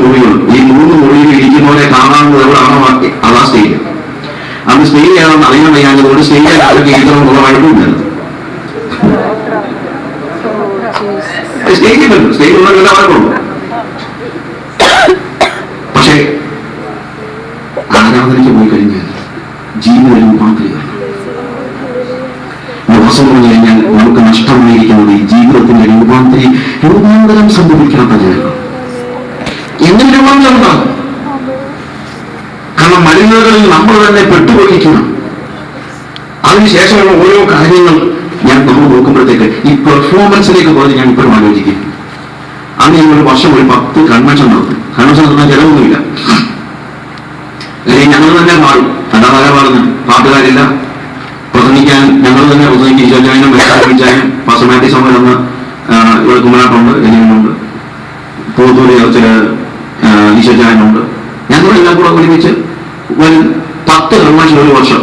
മുറികൾ. ഈ 3 മുറിയിൽ ഇരിക്കുന്നവരെ കാണാവുന്നത് എവിടെയാണോ അതാ സ്റ്റേജ്. അന്ന് സ്റ്റേജ് ഏതാണെന്ന് അറിയാൻ വയ്യാഞ്ഞതുകൊണ്ട് സ്റ്റേജിൽ ആരൊക്കെ ഇരിക്കണമെന്നുള്ള വഴക്കുമില്ലല്ലോ. സ്റ്റേജില്ലല്ലോ, സ്റ്റേജ് ഉള്ളവർക്ക് വഴക്കുള്ളൂ. പക്ഷേ ആരാധനയ്ക്ക് പോയി കഴിഞ്ഞാൽ ജീവിത രൂപാന്തരീകരണം ദിവസം പറഞ്ഞു കഴിഞ്ഞാൽ നമുക്ക് നഷ്ടമായിരിക്കുന്നത് ഈ ജീവിതത്തിന്റെ രൂപാന്തരം സംഭവിക്കാത്ത ജനങ്ങൾ. എന്തിന് രൂപാന്തരം ഉണ്ടാകും? കാരണം മരുന്നുകളിൽ നമ്മൾ തന്നെ പെട്ടുപോയിരിക്കണം. അതിനുശേഷമുള്ള ഓരോ കാര്യങ്ങൾ നമ്മൾ നോക്കുമ്പോഴത്തേക്ക് ഈ പെർഫോമൻസിലേക്ക് പോയി ഞാൻ ഇപ്പോഴും ആലോചിക്കും. അന്ന് ഞങ്ങളൊരു വർഷം ഒരു 10 കൺവെൻഷൻ നടത്തും. കൺവെൻഷൻ നടത്താൻ ചിലവൊന്നുമില്ല. ഞങ്ങൾ തന്നെ പാടും. അല്ലാതെ പാടുന്നു, പാട്ടുകാരില്ല. പ്രസംഗിക്കാൻ ഞങ്ങൾ തന്നെ പ്രസംഗിക്കും. ഈശോചായനും വിളിച്ചാലും പാസ്റ്റർ സമയം അന്ന് ഇവിടെ കുമ്മനാട്ടുണ്ട്, എനിക്കുണ്ട്, പൂത്തൂരി ചില ഈശോചായനുണ്ട്. ഞങ്ങളെല്ലാം കൂടെ ഒരുമിച്ച് ഒരു 10 കൺവെൻഷൻ ഒരു വർഷം.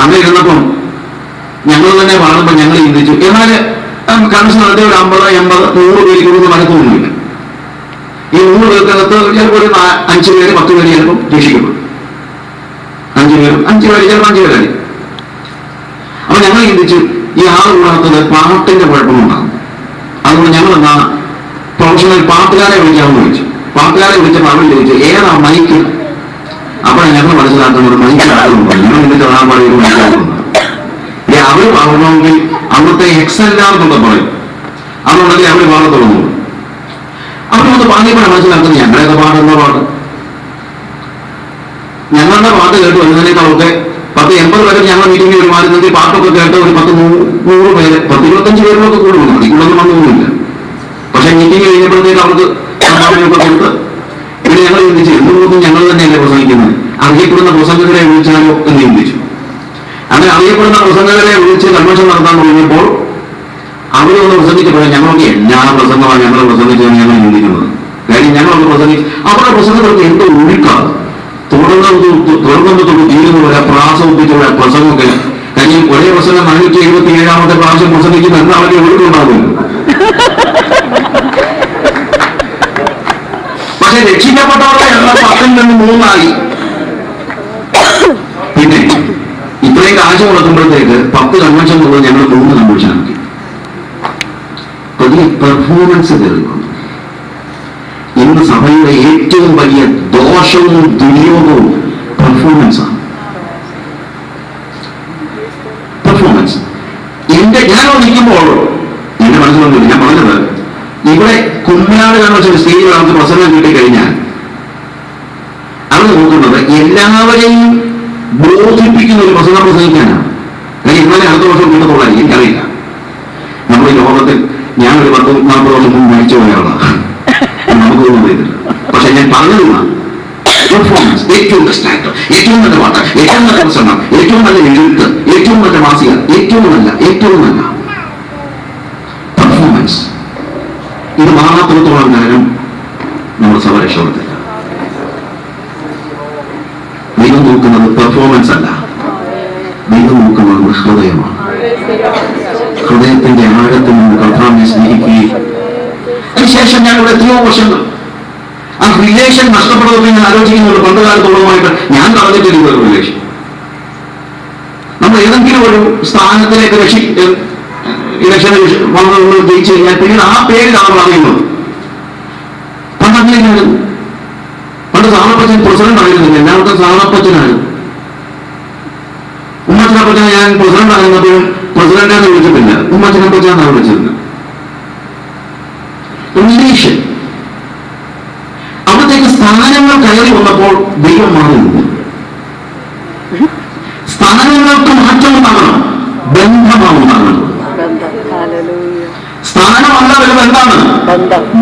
അങ്ങനെ ഇരുന്നപ്പം ഞങ്ങൾ തന്നെ പാടുമ്പോൾ ഞങ്ങൾ ചിന്തിച്ചു, എന്നാൽ കൺവെൻഷൻ നടത്തിയ ഒരു 50, 80, 100 പേർക്ക് ഒന്നും നടക്കുന്നില്ല. ഈ 100 പേർക്കകത്ത് ചിലപ്പോൾ ഒരു 5 പേര് 10 പേര് ചിലപ്പോൾ രക്ഷിക്കപ്പെടും. 5 പേരും 5 പേര് ചിലപ്പോൾ 5 പേരായി. അപ്പൊ ഞങ്ങൾ ചിന്തിച്ചു, ഈ ആൾ കൂടാത്തത് പാട്ടിന്റെ കുഴപ്പമുണ്ടാകും. അതുകൊണ്ട് ഞങ്ങൾ എന്നാ പ്രൊഫഷണൽ പാട്ടുകാരെ വിളിക്കാമെന്ന് ചോദിച്ചു. പാട്ടുകാരെ വിളിച്ചപ്പോൾ അവർ ചോദിച്ചു ഏതാ മൈക്ക്. അപ്പോഴാണ് ഞങ്ങൾ മനസ്സിലാക്കുന്നത് മൈക്ക് ആകുന്നുണ്ടോ. ഞങ്ങൾ ഇതിന്റെ കാണാൻ ഒരു മൈക്കാകുന്നു. അവർ പാടണമെങ്കിൽ അവിടുത്തെ XLR എന്നൊക്കെ പറയും. അതുകൊണ്ടല്ലേ അവർ പാടത്തുള്ളൂ. അവരൊന്ന് പാടിയപ്പോഴാണ് മനസ്സിലാക്കുന്നത് ഞങ്ങളൊക്കെ പാടുന്ന പാട്ട്. ഞങ്ങളുടെ പാട്ട് കേട്ട് വരുന്നതിനേക്കാളൊക്കെ 10-80 പേര് ഞങ്ങൾ മീറ്റിംഗിൽ വരുമായിരുന്നെങ്കിൽ പാട്ടൊക്കെ കേട്ട് ഒരു 10-100 പേര് 10-25 പേരിലൊക്കെ കൂടുന്നു. അതിലൊന്നും വന്നൊന്നുമില്ല. പക്ഷെ മീറ്റിംഗ് കഴിഞ്ഞപ്പോഴത്തേക്ക് അവർക്ക് സംഭാവനയൊക്കെ കൊടുത്ത് പിന്നെ ഞങ്ങൾ ചിന്തിച്ചു എന്തുകൊണ്ടും ഞങ്ങൾ തന്നെയല്ലേ പ്രസംഗിക്കുന്നത്, അറിയപ്പെടുന്ന പ്രസംഗകരെ വിളിച്ചാലോ എന്ന് ചിന്തിച്ചു. അങ്ങനെ അറിയപ്പെടുന്ന പ്രസംഗകരെ വിളിച്ച് കൺവെൻഷൻ നടത്താൻ തുടങ്ങിയപ്പോൾ അവരൊന്ന് പ്രസംഗിച്ചപ്പോഴേ ഞങ്ങളൊക്കെ എല്ലാ പ്രസംഗമാണ് ഞങ്ങൾ പ്രസംഗിച്ചതെന്ന് ഞങ്ങൾ ചിന്തിക്കുന്നത്. കാര്യം ഞങ്ങളൊക്കെ പ്രസംഗിച്ച് അവരുടെ പ്രസംഗങ്ങൾക്ക് എന്തോ ഒഴുക്കാണ്. തുടർന്നതൊക്കെ തീരുന്ന പോലെ പ്രാസം ഒപ്പിച്ചുള്ള പ്രസംഗമൊക്കെ. കാര്യം ഒരേ പ്രസംഗം 477ാമത്തെ പ്രാവശ്യം പ്രസംഗിക്കുന്ന എന്താ അവർക്ക് ഒഴുക്കുണ്ടാകുമല്ലോ. പക്ഷെ രക്ഷിക്കപ്പെട്ടവരുടെ എണ്ണം 10ൽ നിന്ന് 3 ആയി. പിന്നെ ഇത്രയും കാശ് കൊടുക്കുമ്പോഴത്തേക്ക് 10 കൺവെൻഷൻ ഉള്ളത് ഞങ്ങൾ 3 കൺവെൻഷൻ ആക്കി. അതിൽ പെർഫോമൻസ് കയറി വന്നു. ഇന്ന് സഭയുടെ ഏറ്റവും വലിയ ദോഷവും ദുര്യോഗവും പെർഫോമൻസാണ്. പെർഫോമൻസ് ഞാനോ നിൽക്കുമ്പോൾ എന്റെ മനസ്സിലൊന്നുമില്ല. ഞാൻ പറഞ്ഞത് ഇവിടെ കുമ്മനാട് കൺവെൻഷൻ സ്റ്റേജിൽ നമുക്ക് പ്രസംഗം കിട്ടിക്കഴിഞ്ഞാൽ അവർ നോക്കുന്നത് എല്ലാവരെയും ബോധിപ്പിക്കുന്ന ഒരു പ്രസംഗം പ്രസംഗിക്കാനാണ്. കാര്യം ഇന്നലെ അടുത്ത വർഷം കിട്ടത്തുള്ളായിരിക്കും, എനിക്കറിയില്ല. നമ്മുടെ ഈ ലോകത്തിൽ ഞാനൊരു 10-40 വർഷം മുമ്പ് മരിച്ചു പോയാളാണ്. നമുക്കൊന്നും അറിയത്തില്ല. പക്ഷെ ഞാൻ പറഞ്ഞതാണ് പെർഫോമൻസ്. ഏറ്റവും ബെസ്റ്റ് ആക്ടർ, ഏറ്റവും നല്ല പാട്ട്, ഏറ്റവും നല്ല പ്രസംഗം, ഏറ്റവും നല്ല എഴുത്ത്, ഏറ്റവും നല്ല മാസിക, ഏറ്റവും നല്ല പെർഫോമൻസ്. ഇത് മാറാത്തിടത്തോളം കാലം നമ്മുടെ സഭ രക്ഷപ്പെടത്തില്ല. ദൈവം നോക്കുന്നത് പെർഫോമൻസ് അല്ല, ദൈവം നോക്കുന്നത് നമ്മുടെ ഹൃദയമാണ്. ഹൃദയത്തിന്റെ ആഴത്തിൽ നിന്ന് കർത്താവിനെ സ്നേഹിക്കുകയും അതിനുശേഷം ഞാൻ ഇവിടെ എത്രയോ വർഷങ്ങൾ ആ റിലേഷൻ നഷ്ടപ്പെടുന്നത് ഞാൻ ആലോചിക്കുന്നുണ്ട്. പണ്ട് കാലത്തോളമായിട്ട് ഞാൻ കളഞ്ഞിട്ടില്ല ഒരു റിലേഷൻ. നമ്മൾ ഏതെങ്കിലും ഒരു സ്ഥാനത്തിലേക്ക് ഇലക്ഷന് വന്നു ജയിച്ചു കഴിഞ്ഞാൽ പിന്നീട് ആ പേരിലാണ് അറിയുന്നത്. പണ്ട് അങ്ങനെയായിരുന്നു. പണ്ട് സാണപ്പച്ചൻ പ്രസിഡന്റ് ആയിരുന്നില്ല, എല്ലാവർക്കും സാണപ്പച്ചനായിരുന്നു. ഉമ്മച്ചനപ്പച്ചനെ ഞാൻ പ്രസിഡന്റ് ആയിരുന്നപ്പോൾ പ്രസിഡന്റിനെ വിളിച്ചിട്ടില്ല, ഉമ്മച്ചനപ്പച്ചനാണ് വിളിച്ചിരുന്നത്. റിലേഷൻ. അവിടത്തേക്ക് സ്ഥാനങ്ങൾ കയറി വന്നപ്പോൾ ദൈവം മാറുന്നു. സ്ഥാനങ്ങൾക്ക് മാറ്റം ഉണ്ടാകണം, ബന്ധമാണ് ഉണ്ടാകണം. സ്ഥാനം ജ്ഞാനമല്ല വലുത്, എന്താണ്?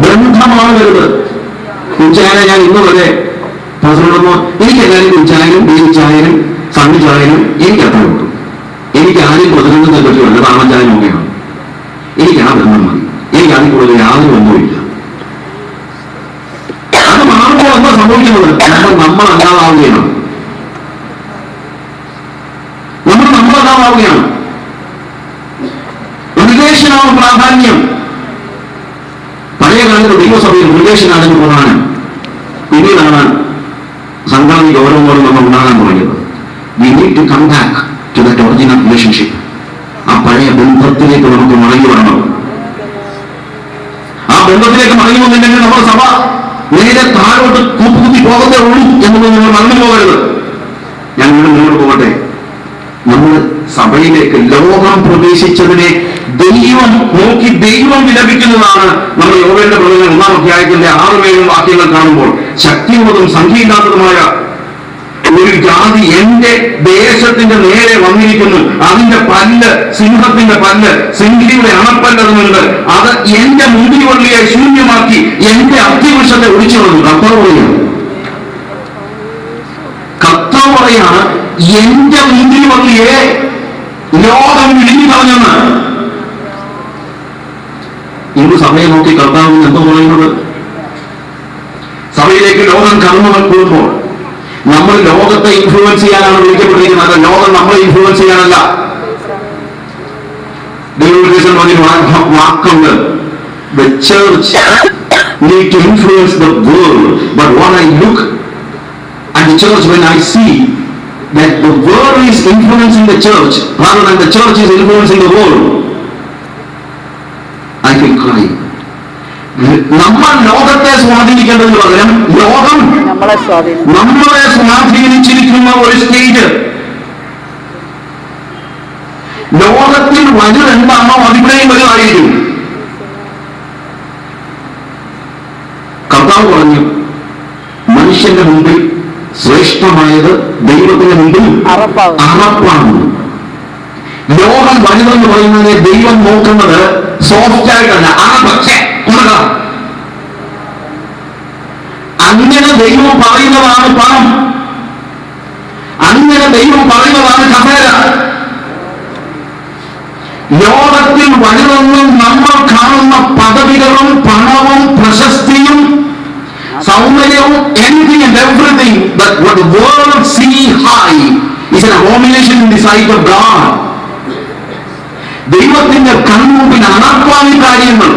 ബന്ധമാണ് വലുത്. കുഞ്ചായനെ ഞാൻ ഇന്ന് വരെ പ്രസിഡന്റൊന്നും എനിക്കെല്ലാവരും കുഞ്ചായനും ബീച്ചായനും സണ്ണിച്ചായനും എനിക്ക് അത്ര കിട്ടും. എനിക്ക് ആരും പ്രസിഡന്റിനെ പറ്റിയല്ല, താമച്ചായനും ഒക്കെയാണ്. എനിക്ക് ആ ബന്ധം മതി. എനിക്ക് അതിൽ കൂടുതൽ യാതൊരു ബന്ധവുമില്ല. അത് മാറുമ്പോൾ എന്താ സംഭവിക്കുന്നത്? നമ്മളല്ലാതാവുകയാണ്. നമ്മളല്ലാതാവുകയാണ്. റിലേഷനാണ് പ്രാധാന്യം. പഴയ കാലത്ത് ദൈവസഭയിൽ റിലേഷനാണ് പ്രധാനം. പിന്നീടാണ് സംഘടന ഗൗരവങ്ങളും നമ്മൾ ഉണ്ടാകാൻ തുടങ്ങിയത്. We need to come back to that original relationship. ആ പഴയ ബന്ധത്തിലേക്ക് നമുക്ക് മടങ്ങി വരണം. ആ ബന്ധത്തിലേക്ക് മടങ്ങി വന്നില്ലെങ്കിൽ നമ്മുടെ സഭ നേരെ താഴോട്ട് കൂപ്പുകുത്തി പോകത്തേ ഉള്ളൂ എന്നത് നിങ്ങൾ മറന്നു പോകരുത്. ഞാൻ മുന്നോട്ട് പോകട്ടെ. നമ്മൾ സഭയിലേക്ക് ലോകം പ്രവേശിച്ചതിനെ ദൈവം നോക്കി ദൈവം വിലപിക്കുന്നതാണ്. നമ്മൾ യോവേലിന്റെ പ്രവചനം 1-ാം അധ്യായത്തിന്റെ 6-7 വാക്യങ്ങൾ കാണുമ്പോൾ ശക്തിയുള്ളതും സംഖ്യയില്ലാത്തതുമായ ഒരു ജാതി എന്റെ ദേശത്തിന്റെ നേരെ വന്നിരിക്കുന്നു. അതിന്റെ പല്ല് സിംഹത്തിന്റെ പല്ല്, സിംഹിയുടെ അണപ്പല്ലതുമുണ്ട്. അത് എന്റെ മുന്തിരിവള്ളിയെ ശൂന്യമാക്കി എന്റെ അത്തിവൃക്ഷത്തെ ഒടിച്ചു കളഞ്ഞു. കർത്താവ് പറയാണ് എന്റെ മുന്തിരിവള്ളിയെ ലോകം വിളിഞ്ഞു കളഞ്ഞെന്ന്. ഇന്ന് സഭയെ നോക്കി കർത്താവ് എന്തോ പറയുന്നത്? സഭയിലേക്ക് ലോകം കടന്നു കൂടുമ്പോൾ നമ്മൾ ലോകത്തെ ഇൻഫ്ലുവൻസ് ചെയ്യാനാണ് വിളിക്കപ്പെട്ടിരിക്കുന്നത്. ലോകം നമ്മളെ ഇൻഫ്ലുവൻസ് ചെയ്യാനല്ല. വാക്കുണ്ട്, the church need to influence the world, but when I look at the church, when I see that the world is influencing the church rather than the church is influencing the world, I feel crying. നമ്മൾ ലോകത്തെ സ്വാധീനിക്കേണ്ടതിന് പകരം ലോകം നമ്മളെ സ്വാധീനിച്ചിരിക്കുന്ന ഒരു stage. ലോകത്തിൽ വലുതെന്താണോ അതിവിടെയും വലുതായിരിക്കും. കർത്താവ് പറഞ്ഞു മനുഷ്യന്റെ മുമ്പിൽ ശ്രേഷ്ഠമായത് ദൈവത്തിന്റെ മുമ്പിൽ അറപ്പാണ്. ലോകം വലുതെന്ന് പറയുന്നതിനെ ദൈവം നോക്കുന്നത് സോഫ്റ്റായിട്ടല്ല, പക്ഷേ അങ്ങനെ ദൈവം പറയുന്നതാണ് പണം, അങ്ങനെ ദൈവം പറയുന്നതാണ് കസേര. ലോകത്തിൽ വലുതെന്നും നമ്മൾ കാണുന്ന പദവികളും പണവും പ്രശസ്തിയും സൗന്ദര്യവും anything and everything that what the world see high is an abomination in the sight of God. ദൈവത്തിന്റെ കൺമുമ്പിൽ അണർപ്പാണ് ഈ കാര്യങ്ങൾ.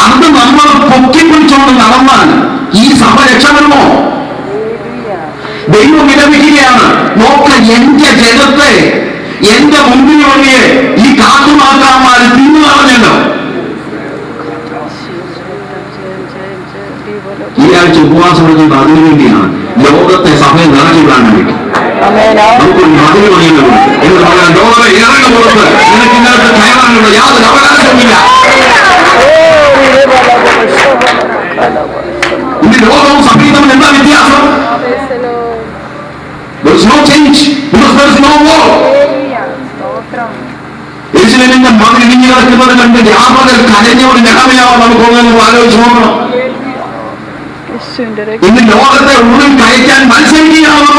അത് നമ്മൾ പൊക്കിപ്പിടിച്ചുകൊണ്ട് നടന്നാൽ ഈ സഭ രക്ഷപ്പെടുമോ? ദൈവം വിലപിക്കുകയാണ്. നോക്ക എന്റെ ജനത്തെ, എന്റെ മുമ്പിൽ വഴിയെ ഈ കാട്ടുമാക്കാന്മാർ തിന്നു കളഞ്ഞല്ലോ. ഈ ആഴ്ച ഉപവാസം എടുക്കുന്നത് അതിനു വേണ്ടിയാണ്, ലോകത്തെ സഭയെ നിറഞ്ഞുവിടാൻ വേണ്ടി. നമുക്കൊരു മതിൽ പണിയുന്നുണ്ട് എന്ന് പറയാൻ ലോകത്തെ ഇറങ്ങി പുറത്ത് നിനക്ക് ഇന്നത്തെ കയറാനുള്ള യാതൊരു അവകാശവുമില്ല. ഇന്ന് ലോകവും സഭയും തമ്മിൽ എന്താ വ്യത്യാസം? There is no change because there is no war. യെരൂശലേമിന്റെ മതിൽ ഇടിഞ്ഞു കിടക്കുന്നത് കണ്ട് യാതൊരു കരഞ്ഞോട് നിലവിലാവാൻ നമുക്ക് ഒന്നും ആലോചിച്ച് നോക്കണം. ഇന്ന് ലോകത്തെ ഉള്ളിൽ കയറ്റാൻ മത്സരിക്കുകയാണ്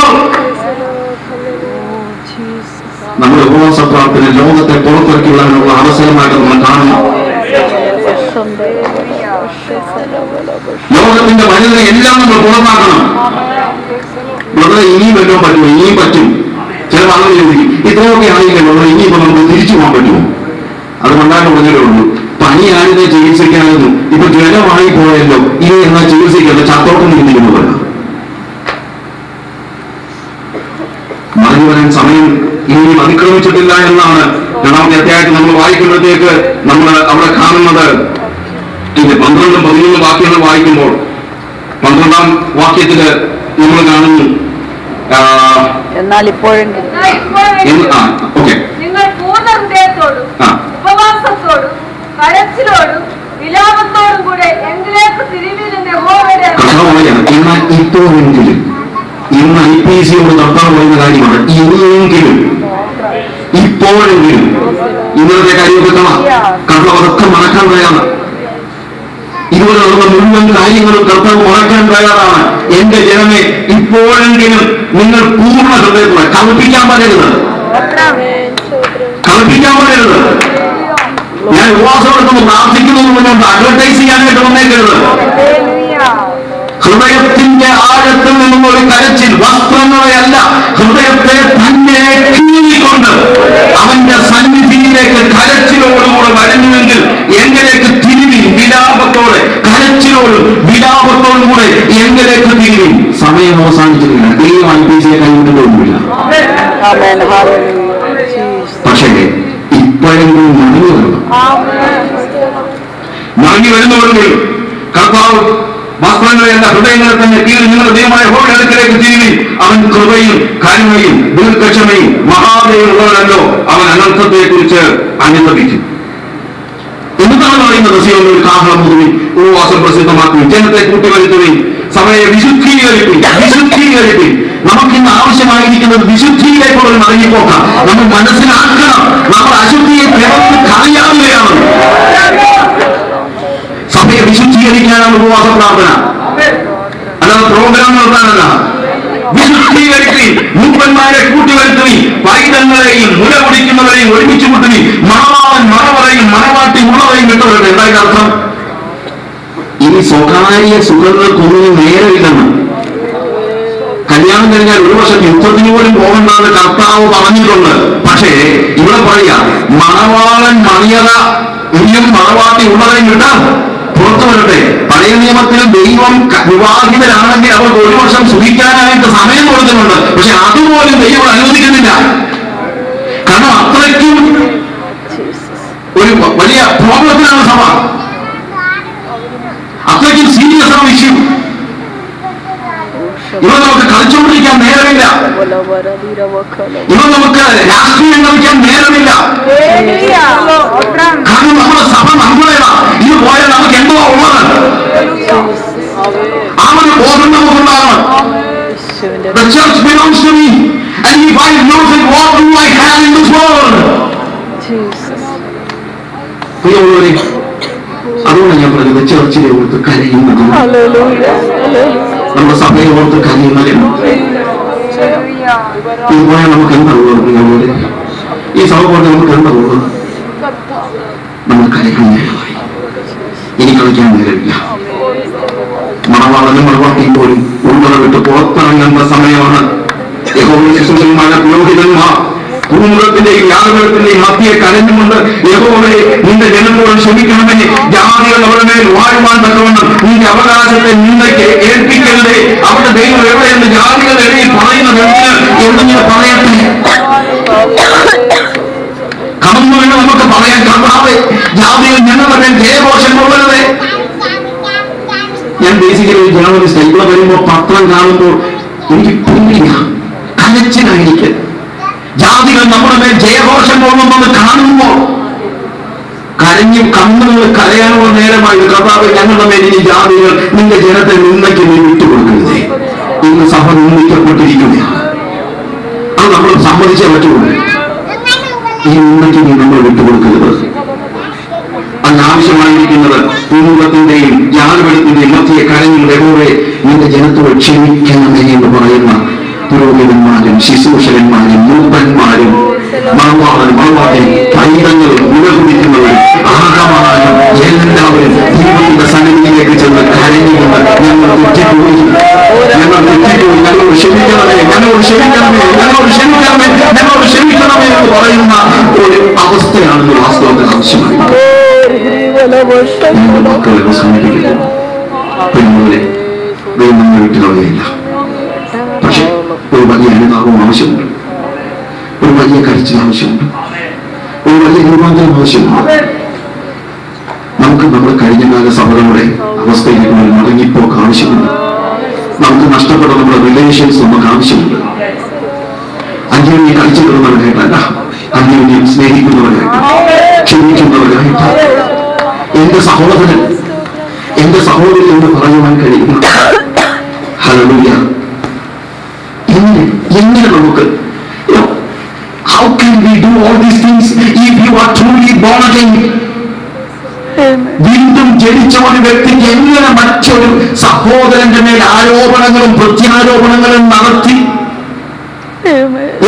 നമ്മുടെ ഉപവാസ പ്രാർത്ഥന ലോകത്തെ പുറത്തിറക്കി വിടാനുള്ള അവസരമായിട്ട് നമ്മൾ കാണുന്നു. ലോകത്തിന്റെ വലുതിനെ എല്ലാം നമ്മൾ പുറത്താക്കണം. ബ്രദറെ ഇനിയും വല്ലതും പറ്റുമോ? ഇനിയും പറ്റും. ചില ആളുകൾ ചോദിക്കും ഇത്രയൊക്കെ ആയില്ലേ ബ്രദറെ, ഇനിയിപ്പോ നമുക്ക് തിരിച്ചു പോകാൻ പറ്റുമോ? അത് കൊണ്ടാണ് പറഞ്ഞതേ ഉള്ളൂ. പനിയായതിനെ ചികിത്സിക്കാമെന്നും ഇപ്പൊ ജ്വരമായി പോയല്ലോ ഇനി എന്നാൽ ചികിത്സിക്കാതെ ചത്തോട്ടം നിൽക്കുന്നു പറയാം. മറിഞ്ഞു വരാൻ സമയം ഇനിയും അതിക്രമിച്ചിട്ടില്ല എന്നാണ് 2-ാമത്തെ അധ്യായത്തിൽ നമ്മൾ വായിക്കുമ്പോഴത്തേക്ക് നമ്മൾ അവിടെ കാണുന്നത്. 12-13 വാക്യങ്ങൾ വായിക്കുമ്പോൾ 12-ാം വാക്യത്തില് നമ്മൾ കാണുന്നു എന്നാൽ ഇപ്പോഴെങ്കിലും നിങ്ങൾ പൂർണ്ണ ഹൃദയത്തോടും ഉപവാസത്തോടും കരച്ചിലോടും വിലാപത്തോടും കൂടെ എങ്കിലേക്ക് തിരിവിലെന്ന് എന്നാൽ ഇപ്പോഴെങ്കിലും ഇന്ന് IPCയോട് കർത്താവ് പറയുന്ന കാര്യമാണ്. ഇനിയെങ്കിലും, ഇപ്പോ ഇപ്പോഴെങ്കിലും ഇന്നത്തെ കാര്യമൊക്കെ കാണാം. കർത്താവ് അതൊക്കെ മറക്കാൻ തയ്യാറാണ്. ഇതുപോലെ നടന്ന മുഴുവൻ കാര്യങ്ങളും കർത്താവ് മറക്കാൻ തയ്യാറാണ്. എന്റെ ജനമേ, ഇപ്പോഴെങ്കിലും നിങ്ങൾ പൂർണ്ണ ഹൃദയത്തോടെ കളിപ്പിക്കാൻ പറയരുത്. ഞാൻ ഉപവാസം എടുക്കുന്നു, പ്രാർത്ഥിക്കുന്നു മുന്നോട്ട് അഡ്വർടൈസ് ചെയ്യാനായിട്ട് വന്നേക്കരുത്. ഹൃദയത്തിന്റെ ആഴത്തിൽ നിന്നും ഒരു കരച്ചിൽ, വസ്ത്രങ്ങളെയല്ല, ഹൃദയത്തെ തന്നെ കീഴിക്കൊണ്ട് അവന്റെ സന്നിധിയിലേക്ക് കരച്ചിലോടുകൂടെ വരുന്നുവെങ്കിൽ എങ്കിലേക്ക് തിരിവി, വിലാപത്തോടെ, കരച്ചിലോടും വിലാപത്തോടും കൂടെ എങ്കിലേക്ക് തിരിവി. സമയം അവസാനിച്ചിട്ടില്ല, ദൈവം IPC കൈവിട്ടുകൊണ്ടുമില്ല. പക്ഷേ ഇപ്പോഴെങ്കിലും മടങ്ങി വരുന്നവരെങ്കിൽ കർത്താവ് വസ്ത്രങ്ങളെയല്ല, ഹൃദയങ്ങളെ തന്നെ കീറി നിങ്ങളുടെ ദൈവമായ യഹോവയുടെ അടുക്കലേക്ക് തിരികെ. അവൻ കൃപയും കരുണയും ദീർഘക്ഷമയും മഹാദയുള്ളവരല്ലോ. അവൻ അനർത്ഥത്തെ കുറിച്ച് അനുഭവിക്കും. എന്താണ് പറയുന്നത്? സിയോനിൽ ഒരു കാഹളം മുതൽ ഉപവാസം പ്രസിദ്ധമാക്കുകയും ജനത്തെ കൂട്ടിവരുത്തുകയും സഭയെ വിശുദ്ധീകരിക്കുകയും. നമുക്കിന്ന് ആവശ്യമായിരിക്കുന്നത് വിശുദ്ധിയിലേക്കുള്ള ഒരു മടങ്ങിപ്പോക്കാം. നമ്മൾ മനസ്സിലാക്കണം, നമ്മൾ അശുദ്ധിയെ പിറന്ന് കളയാവുകയാണ്. സഭയെ വിശുദ്ധീകരിക്കാനാണ് ഉപവാസ പ്രാർത്ഥന, അല്ലാതെ പ്രോഗ്രാം നടത്താനല്ല. വിശുദ്ധീകരിക്കുകയും മൂപ്പന്മാരെ കൂട്ടിവരുത്തുകയും പൈതങ്ങളെയും മുല കുടിക്കുന്നവരെയും ഒരുമിച്ച് കൂട്ടുകയും മണവാളൻ മണവറയും മണവാട്ടി ഉള്ളവരെയും വിട്ടവരുടെ. എന്തായാലും അർത്ഥം, ഇനി സ്വകാര്യ സുഖങ്ങൾക്കൊന്നും നേരമില്ലെന്ന്. കല്യാണം കഴിഞ്ഞാൽ ഒരു വർഷം യുദ്ധത്തിന് പോലും പോകണ്ടെന്ന് കർത്താവ് പറഞ്ഞിട്ടുണ്ട്. പക്ഷേ ഇവിടെ പറയുക, മണവാളൻ മണിയറ ഇനിയും മണവാട്ടി ഉള്ളവരെയും വിട്ടാൽ പുറത്തു വരട്ടെ. പഴയ നിയമത്തിൽ ദൈവം വിവാഹിതരാണെങ്കിൽ അവർക്ക് ഒരു വർഷം സുഖിക്കാനായിട്ട് സമയം കൊടുക്കുന്നുണ്ട്. പക്ഷെ അതുപോലും ദൈവം അനുവദിക്കുന്നില്ല. കാരണം അത്രയ്ക്കും ഒരു വലിയ പ്രോബ്ലത്തിലാണ് സഭ. അത്രയ്ക്കും സീരിയസ് ആണ് ഇഷ്യൂ. ഇവ നമുക്ക് കളിച്ചുകൊണ്ടിരിക്കാൻ നേരമില്ല. ഇവ നമുക്ക് രാഷ്ട്രീയം കളിക്കാൻ നേരമില്ല. കാരണം നമ്മുടെ സഭ നമ്മുടേതാ. ഇത് പോയാൽ നമുക്ക് എന്തോ ഉള്ളത്, ആ ഒരു ബോധം നമുക്കുണ്ടാകണം. The church belongs to me, and if I lose it, what do I have in this world? അതുകൊണ്ട് ഞാൻ പറഞ്ഞത് ചർച്ചിലെ ഓർത്ത് കരയുന്നത്, നമ്മുടെ സഭയെ ഓർത്ത് കരയുന്നതിന് ഇതുപോലെ നമുക്ക് എന്താ ഉള്ളത്? ഈ സഭ കൊണ്ട് നമുക്ക് എന്താ ഉള്ളത്? നമ്മൾ കരയ്ക്കാൻ നേരമായി, ഇനി കളിക്കാൻ നേരമില്ല. മണവാളനും മണവാട്ടിയും പോലും ഉള്ളത വിട്ട് പുറത്തിറങ്ങേണ്ട സമയമാണ്. യഹോവയുടെ ശുശ്രൂഷകന്മാരെ പുരോഹിതന്മാർ കുടുംബത്തിന്റെയും യാതൊരുത്തിന്റെയും മധ്യയെ കരഞ്ഞുകൊണ്ട് യഹോവയെ നിന്റെ ജനത്തോട് ക്ഷമിക്കണമേ, ജാതികൾ അവരുടെ മേൽ വാഴുവാൻ തക്കവണ്ണം നിന്റെ അവകാശത്തെ നിന്നയ്ക്ക് ഏൽപ്പിക്കരുതേ. അവരുടെ ദൈവം എവിടെയെന്ന് ജാതികളുടെ ഇടയിൽ പറയുന്നത് എന്തെങ്കിലും പറയട്ടെ. കടന്നു വേണം നമുക്ക് പറയാൻ, കർത്താവേ ജാതികൾ ഞങ്ങളുടെ ജയഘോഷം കൊള്ളരുതേ. ഞാൻ ബേസിക്കലി ഒരു ജേർണലിസ്റ്റ്. ഇവിടെ വരുമ്പോൾ പത്രം കാണുമ്പോൾ എനിക്ക് പേടിയ കലച്ചിലായിരിക്കും. ജാതികൾ നമ്മുടെ മേൽ ജയഘോഷം കൊള്ളുമെന്ന് കാണുമ്പോൾ കരഞ്ഞു കണ്ണുകൾ കരയാനുള്ള നേരമായി. കർത്താവ് ഞങ്ങളുടെ മേൽ ഈ ജാതികൾ നിന്റെ ജനത്തെ നിന്നയ്ക്ക് നീ വിട്ടുകൊടുക്കരുതേ. ഇന്ന് സഭ നിന്ദിക്കപ്പെട്ടിരിക്കുകയാണ്. അത് നമ്മൾ സമ്മതിച്ചേ പറ്റുള്ളൂ. ഈ നിന്നയ്ക്ക് നീ നമ്മൾ വിട്ടുകൊടുക്കരുത്. അതിനാവശ്യമായിരിക്കുന്നത് കുടുംബത്തിന്റെയും ജാതികളുടെയും മധ്യയെ കരഞ്ഞുകൊണ്ട് യഹോവേ നിന്റെ ജനത്തോട് ക്ഷമിക്കണമേ എന്ന് പറയുന്ന പുരോഹിതന്മാരും ശുശ്രൂഷകന്മാരും മൂപ്പന്മാരും മണവാളനും മണവാട്ടിയും പൈതങ്ങളും ഉലകുടിക്കുന്നവരും ആകമാനും എല്ലാവരും ദൈവത്തിന്റെ സന്നിധിയിലേക്ക് ചെന്ന് കരഞ്ഞുകൊണ്ട് ഞങ്ങൾ തെറ്റിപ്പോയി, ഞങ്ങളോട് ക്ഷമിക്കണമേ, ഞങ്ങളോട് ക്ഷമിക്കണമേ, ഞങ്ങളോട് ക്ഷമിക്കണമേ, ഞങ്ങളോട് ക്ഷമിക്കണമേ എന്ന് പറയുന്ന ഒരു അവസ്ഥയാണെന്ന് വാസ്തവത്തിൽ ആവശ്യമായി. മക്കളെ അവസാനിപ്പിക്കുന്നു. പെണ്ണുകളെ ദൈവം വിട്ടുകളയില്ല. പക്ഷെ ഒരു വലിയ അനുതാപം ആവശ്യമുണ്ട്, ഒരു വലിയ കരച്ചിൽ ആവശ്യമുണ്ട്, ഒരു വലിയ രൂപാന്തരം ആവശ്യമുണ്ട്. നമുക്ക് നമ്മുടെ കഴിഞ്ഞ കാല സഭകളുടെ അവസ്ഥയിലേക്ക് ഒരു മടങ്ങിപ്പോക്ക് ആവശ്യമുണ്ട്. നമുക്ക് നഷ്ടപ്പെട്ട നമ്മുടെ റിലേഷൻസ് നമുക്ക് ആവശ്യമുണ്ട്. അന്യോന്യം കളിച്ചിടുന്നവരായിട്ടല്ല, അന്യോന്യം സ്നേഹിക്കുന്നവരായിട്ട്, ക്ഷമിക്കുന്നവരായിട്ട്. എന്റെ സഹോദരൻ, എന്റെ സഹോദരി എന്ന് പറയുവാൻ കഴിയുന്ന ഹല്ലേലൂയ. എങ്ങനെ നമുക്ക് how can we do all these things if you are truly born again? വീണ്ടും ജനിച്ച ഒരു വ്യക്തിക്ക് എങ്ങനെ മറ്റൊരു സഹോദരന്റെ മേൽ ആരോപണങ്ങളും പ്രത്യാരോപണങ്ങളും നടത്തി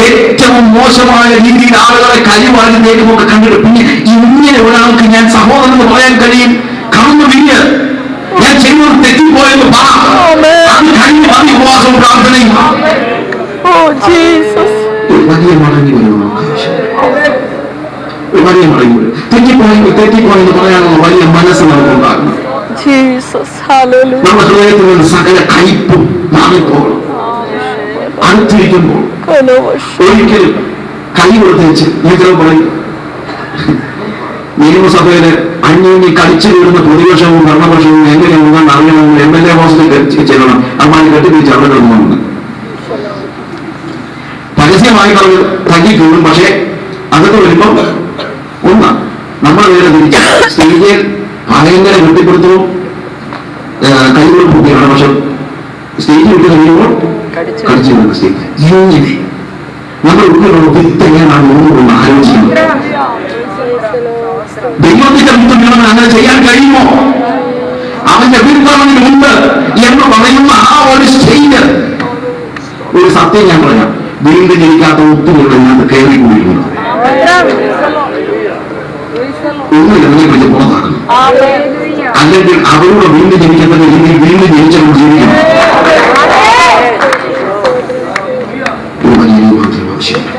ഏറ്റവും മോശമായ രീതിയിൽ ആളുകളെ കരിവാരിലേക്കുമൊക്കെ കണ്ടിട്ട് പിന്നെ ഇങ്ങനെ ഒരാൾക്ക് ഞാൻ സഹോദരൻ എന്ന് പറയാൻ കഴിയും? കടന്നു വീര്, ഞാൻ ചെയ്യുന്നത് തെറ്റിപ്പോയെന്ന് അത് കഴിഞ്ഞ് മതി ഉപവാസവും പ്രാർത്ഥനയും. വലിയ മടങ്ങി വരുന്നു, വലിയ മടങ്ങി വരും. തെറ്റിപ്പോയെന്ന് പറയാനുള്ള വലിയ മനസ്സ് നമുക്കുണ്ടാകുന്നു. നമ്മുടെ ഹൃദയത്തിൽ നിന്ന് സകല കയ്പും മാറിപ്പോകണം. അടുത്തിരിക്കുമ്പോൾ ഒരിക്കലും കൈ കൊടുത്തേച്ച് നീക്കം പറയും. നിയമസഭയില് അന്യോന്യം കളിച്ചു വീടുന്ന പ്രതിപക്ഷവും ഭരണപക്ഷവും എങ്ങനെയാണെന്ന് അറിയണമെങ്കിൽ MLA ഹോസ്റ്റലിൽ ചെല്ലണം. അമ്മായി കെട്ടിപ്പിടിച്ച് അവിടെ കിടന്നു പരസ്യമായി പറഞ്ഞ് തല്ലിക്കൂടും. പക്ഷെ അതൊക്കെ വരുമ്പം നമ്മൾ നേരെ തിരിച്ച സ്റ്റേജിൽ ഭയങ്കര കെട്ടിപ്പിടുത്തവും കൈകളും പൂട്ടിയാണ്. പക്ഷെ സ്റ്റേജിൽ വിട്ട് കഴിയുമ്പോൾ കടിച്ചു വരുന്ന സ്റ്റേജ് ഇങ്ങനെ നമ്മൾ ഉള്ളിലുള്ള വിത്ത് എങ്ങനെയാണ് മുന്നോട്ട് ആലോചിക്കുന്നത്. ദൈവത്തിന്റെ വിത്തുണ്ടെന്ന് അങ്ങനെ ചെയ്യാൻ കഴിയുമോ? അവന്റെ വിരുദ്ധവന് മുമ്പ് എന്ന് പറയുന്ന ആ ഒരു സ്റ്റേജ്, ഒരു സത്യം ഞാൻ പറയാം, വീണ്ടും ജനിക്കാത്ത ഒത്തിരിയുള്ള ഇതിനകത്ത് കയറി കൂടിയിരുന്നു. ഒന്നുമില്ല, നിന്നെ വിളിച്ച് പുറത്താക്കണം. അല്ലെങ്കിൽ അവരോട് വീണ്ടും ജനിക്കുന്ന രീതിയിൽ വീണ്ടും ജനിച്ചവർ ജീവിക്കണം. വലിയ രൂപാന്തരം ആവശ്യമില്ല,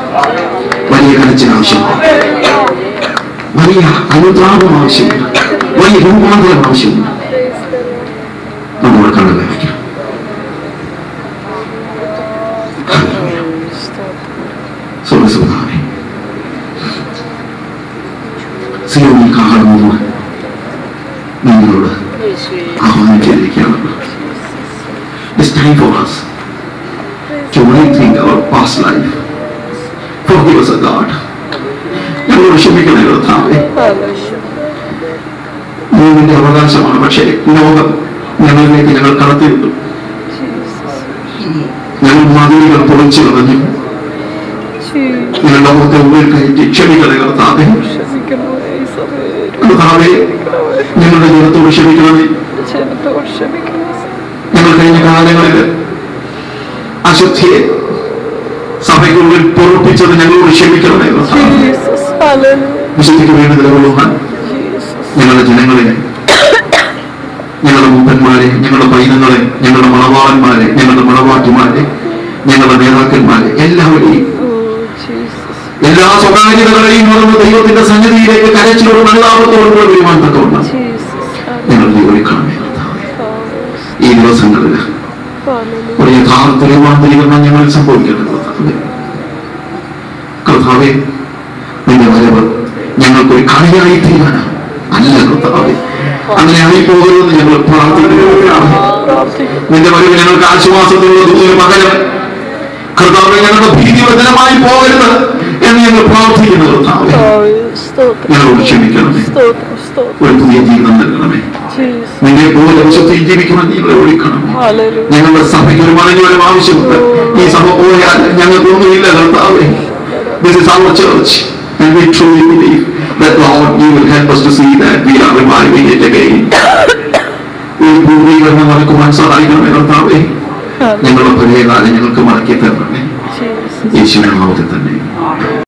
വലിയ കരച്ചിൽ ആവശ്യമില്ല, വലിയ അനുതാപം ആവശ്യമില്ല, വലിയ രൂപാന്തരം ആവശ്യമില്ല. നമ്മൾ കണ്ണുകൾ വയ്ക്കാം. സുഖസുഖാവേ സിയോനിൽ കാണുന്നത് നിങ്ങളോട് ആഹ്വാനം ചെയ്തിരിക്കുകയാണ്. It's time for us to rethink our past life. Forgive us, God. ഞങ്ങളോട് ക്ഷമിക്കണേ കർത്താവേ. നിന്റെ അവകാശമാണ്, പക്ഷേ ലോകം ഞങ്ങളിലേക്ക് ഞങ്ങൾ കടത്തിവിട്ടു. ഞങ്ങൾ മതിലുകൾ പൊളിച്ചു കളഞ്ഞു. ഞങ്ങളുടെ മുഖത്തെ ഉള്ളിൽ കയറ്റി ക്ഷമിക്കണേ കർത്താവേ. കർത്താവേ, ഞങ്ങളുടെ ജനത്തോട് ക്ഷമിക്കണമേ. ഞങ്ങൾ കഴിഞ്ഞ കാലങ്ങളിൽ അശുദ്ധിയെ സഭയ്ക്കുള്ളിൽ പൊറപ്പിച്ചത് ഞങ്ങളോട് ക്ഷമിക്കണമേ. വിശുദ്ധിക്ക് വേണ്ടി നിലകൊള്ളുവാൻ ഞങ്ങളുടെ ജനങ്ങളെ, ഞങ്ങളുടെ മൂപ്പന്മാരെ, ഞങ്ങളുടെ പൈതങ്ങളെ, ഞങ്ങളുടെ മണവാളന്മാരെ, ഞങ്ങളുടെ മണവാട്ടിമാരെ, ഞങ്ങളുടെ നേതാക്കന്മാരെ, എല്ലാവരെയും എല്ലാ സ്വകാര്യതകളെയും മറന്ന് ദൈവത്തിന്റെ സന്നിധിയിലേക്ക് കരച്ചിലോടും അനുതാപത്തോടും വരുവാൻ തക്കവണ്ണം ഞങ്ങൾ ഒരുക്കണമേ. ഈ ദിവസങ്ങളിൽ ഒരു യഥാർത്ഥ രൂപാന്തരീകരണം ഞങ്ങൾ സംഭവിക്കട്ടെ കർത്താവേ. നിന്റെ വരവ് ഞങ്ങൾക്കൊരു കളിയായി തീരാനാണ് അല്ല കർത്താവേ. അങ്ങനെ ആയിപ്പോകരുതെന്ന് ഞങ്ങൾ പ്രാർത്ഥിക്കുകയാണ്. നിന്റെ വരവ് ഞങ്ങൾക്ക് ആശ്വാസത്തിനുള്ള ദൂരം പകരം കർത്താവേ ഞങ്ങളുടെ ഭീതിവർദ്ധനമായി പോകരുത് എന്ന് ഞങ്ങൾ പ്രാർത്ഥിക്കുന്നു കർത്താവേ. ഞങ്ങളോട് ക്ഷമിക്കണമേ, ഒരു പുതിയ ജീവിതം നൽകണമേ. നിന്നെ പോലെ വിശുദ്ധിയിൽ ജീവിക്കണം ഞങ്ങളെ ഓടിക്കണം. ഞങ്ങളുടെ സഭയ്ക്ക് ഒരു മടങ്ങിവരും ആവശ്യമുണ്ട്. ഈ സഭ പോയാൽ ഞങ്ങൾക്കൊന്നുമില്ല കർത്താവേ. This is our church and we truly believe that Lord you will help us to see that we are reviving it again. ഒരു പൂർവീകരണം നടക്കുവാൻ സഹായിക്കണമേ കർത്താവേ. ഞങ്ങളുടെ പഴയ കാലം ഞങ്ങൾക്ക് മടക്കി തരണമേ. യേശുവിന്റെ നാമത്തിൽ തന്നെ.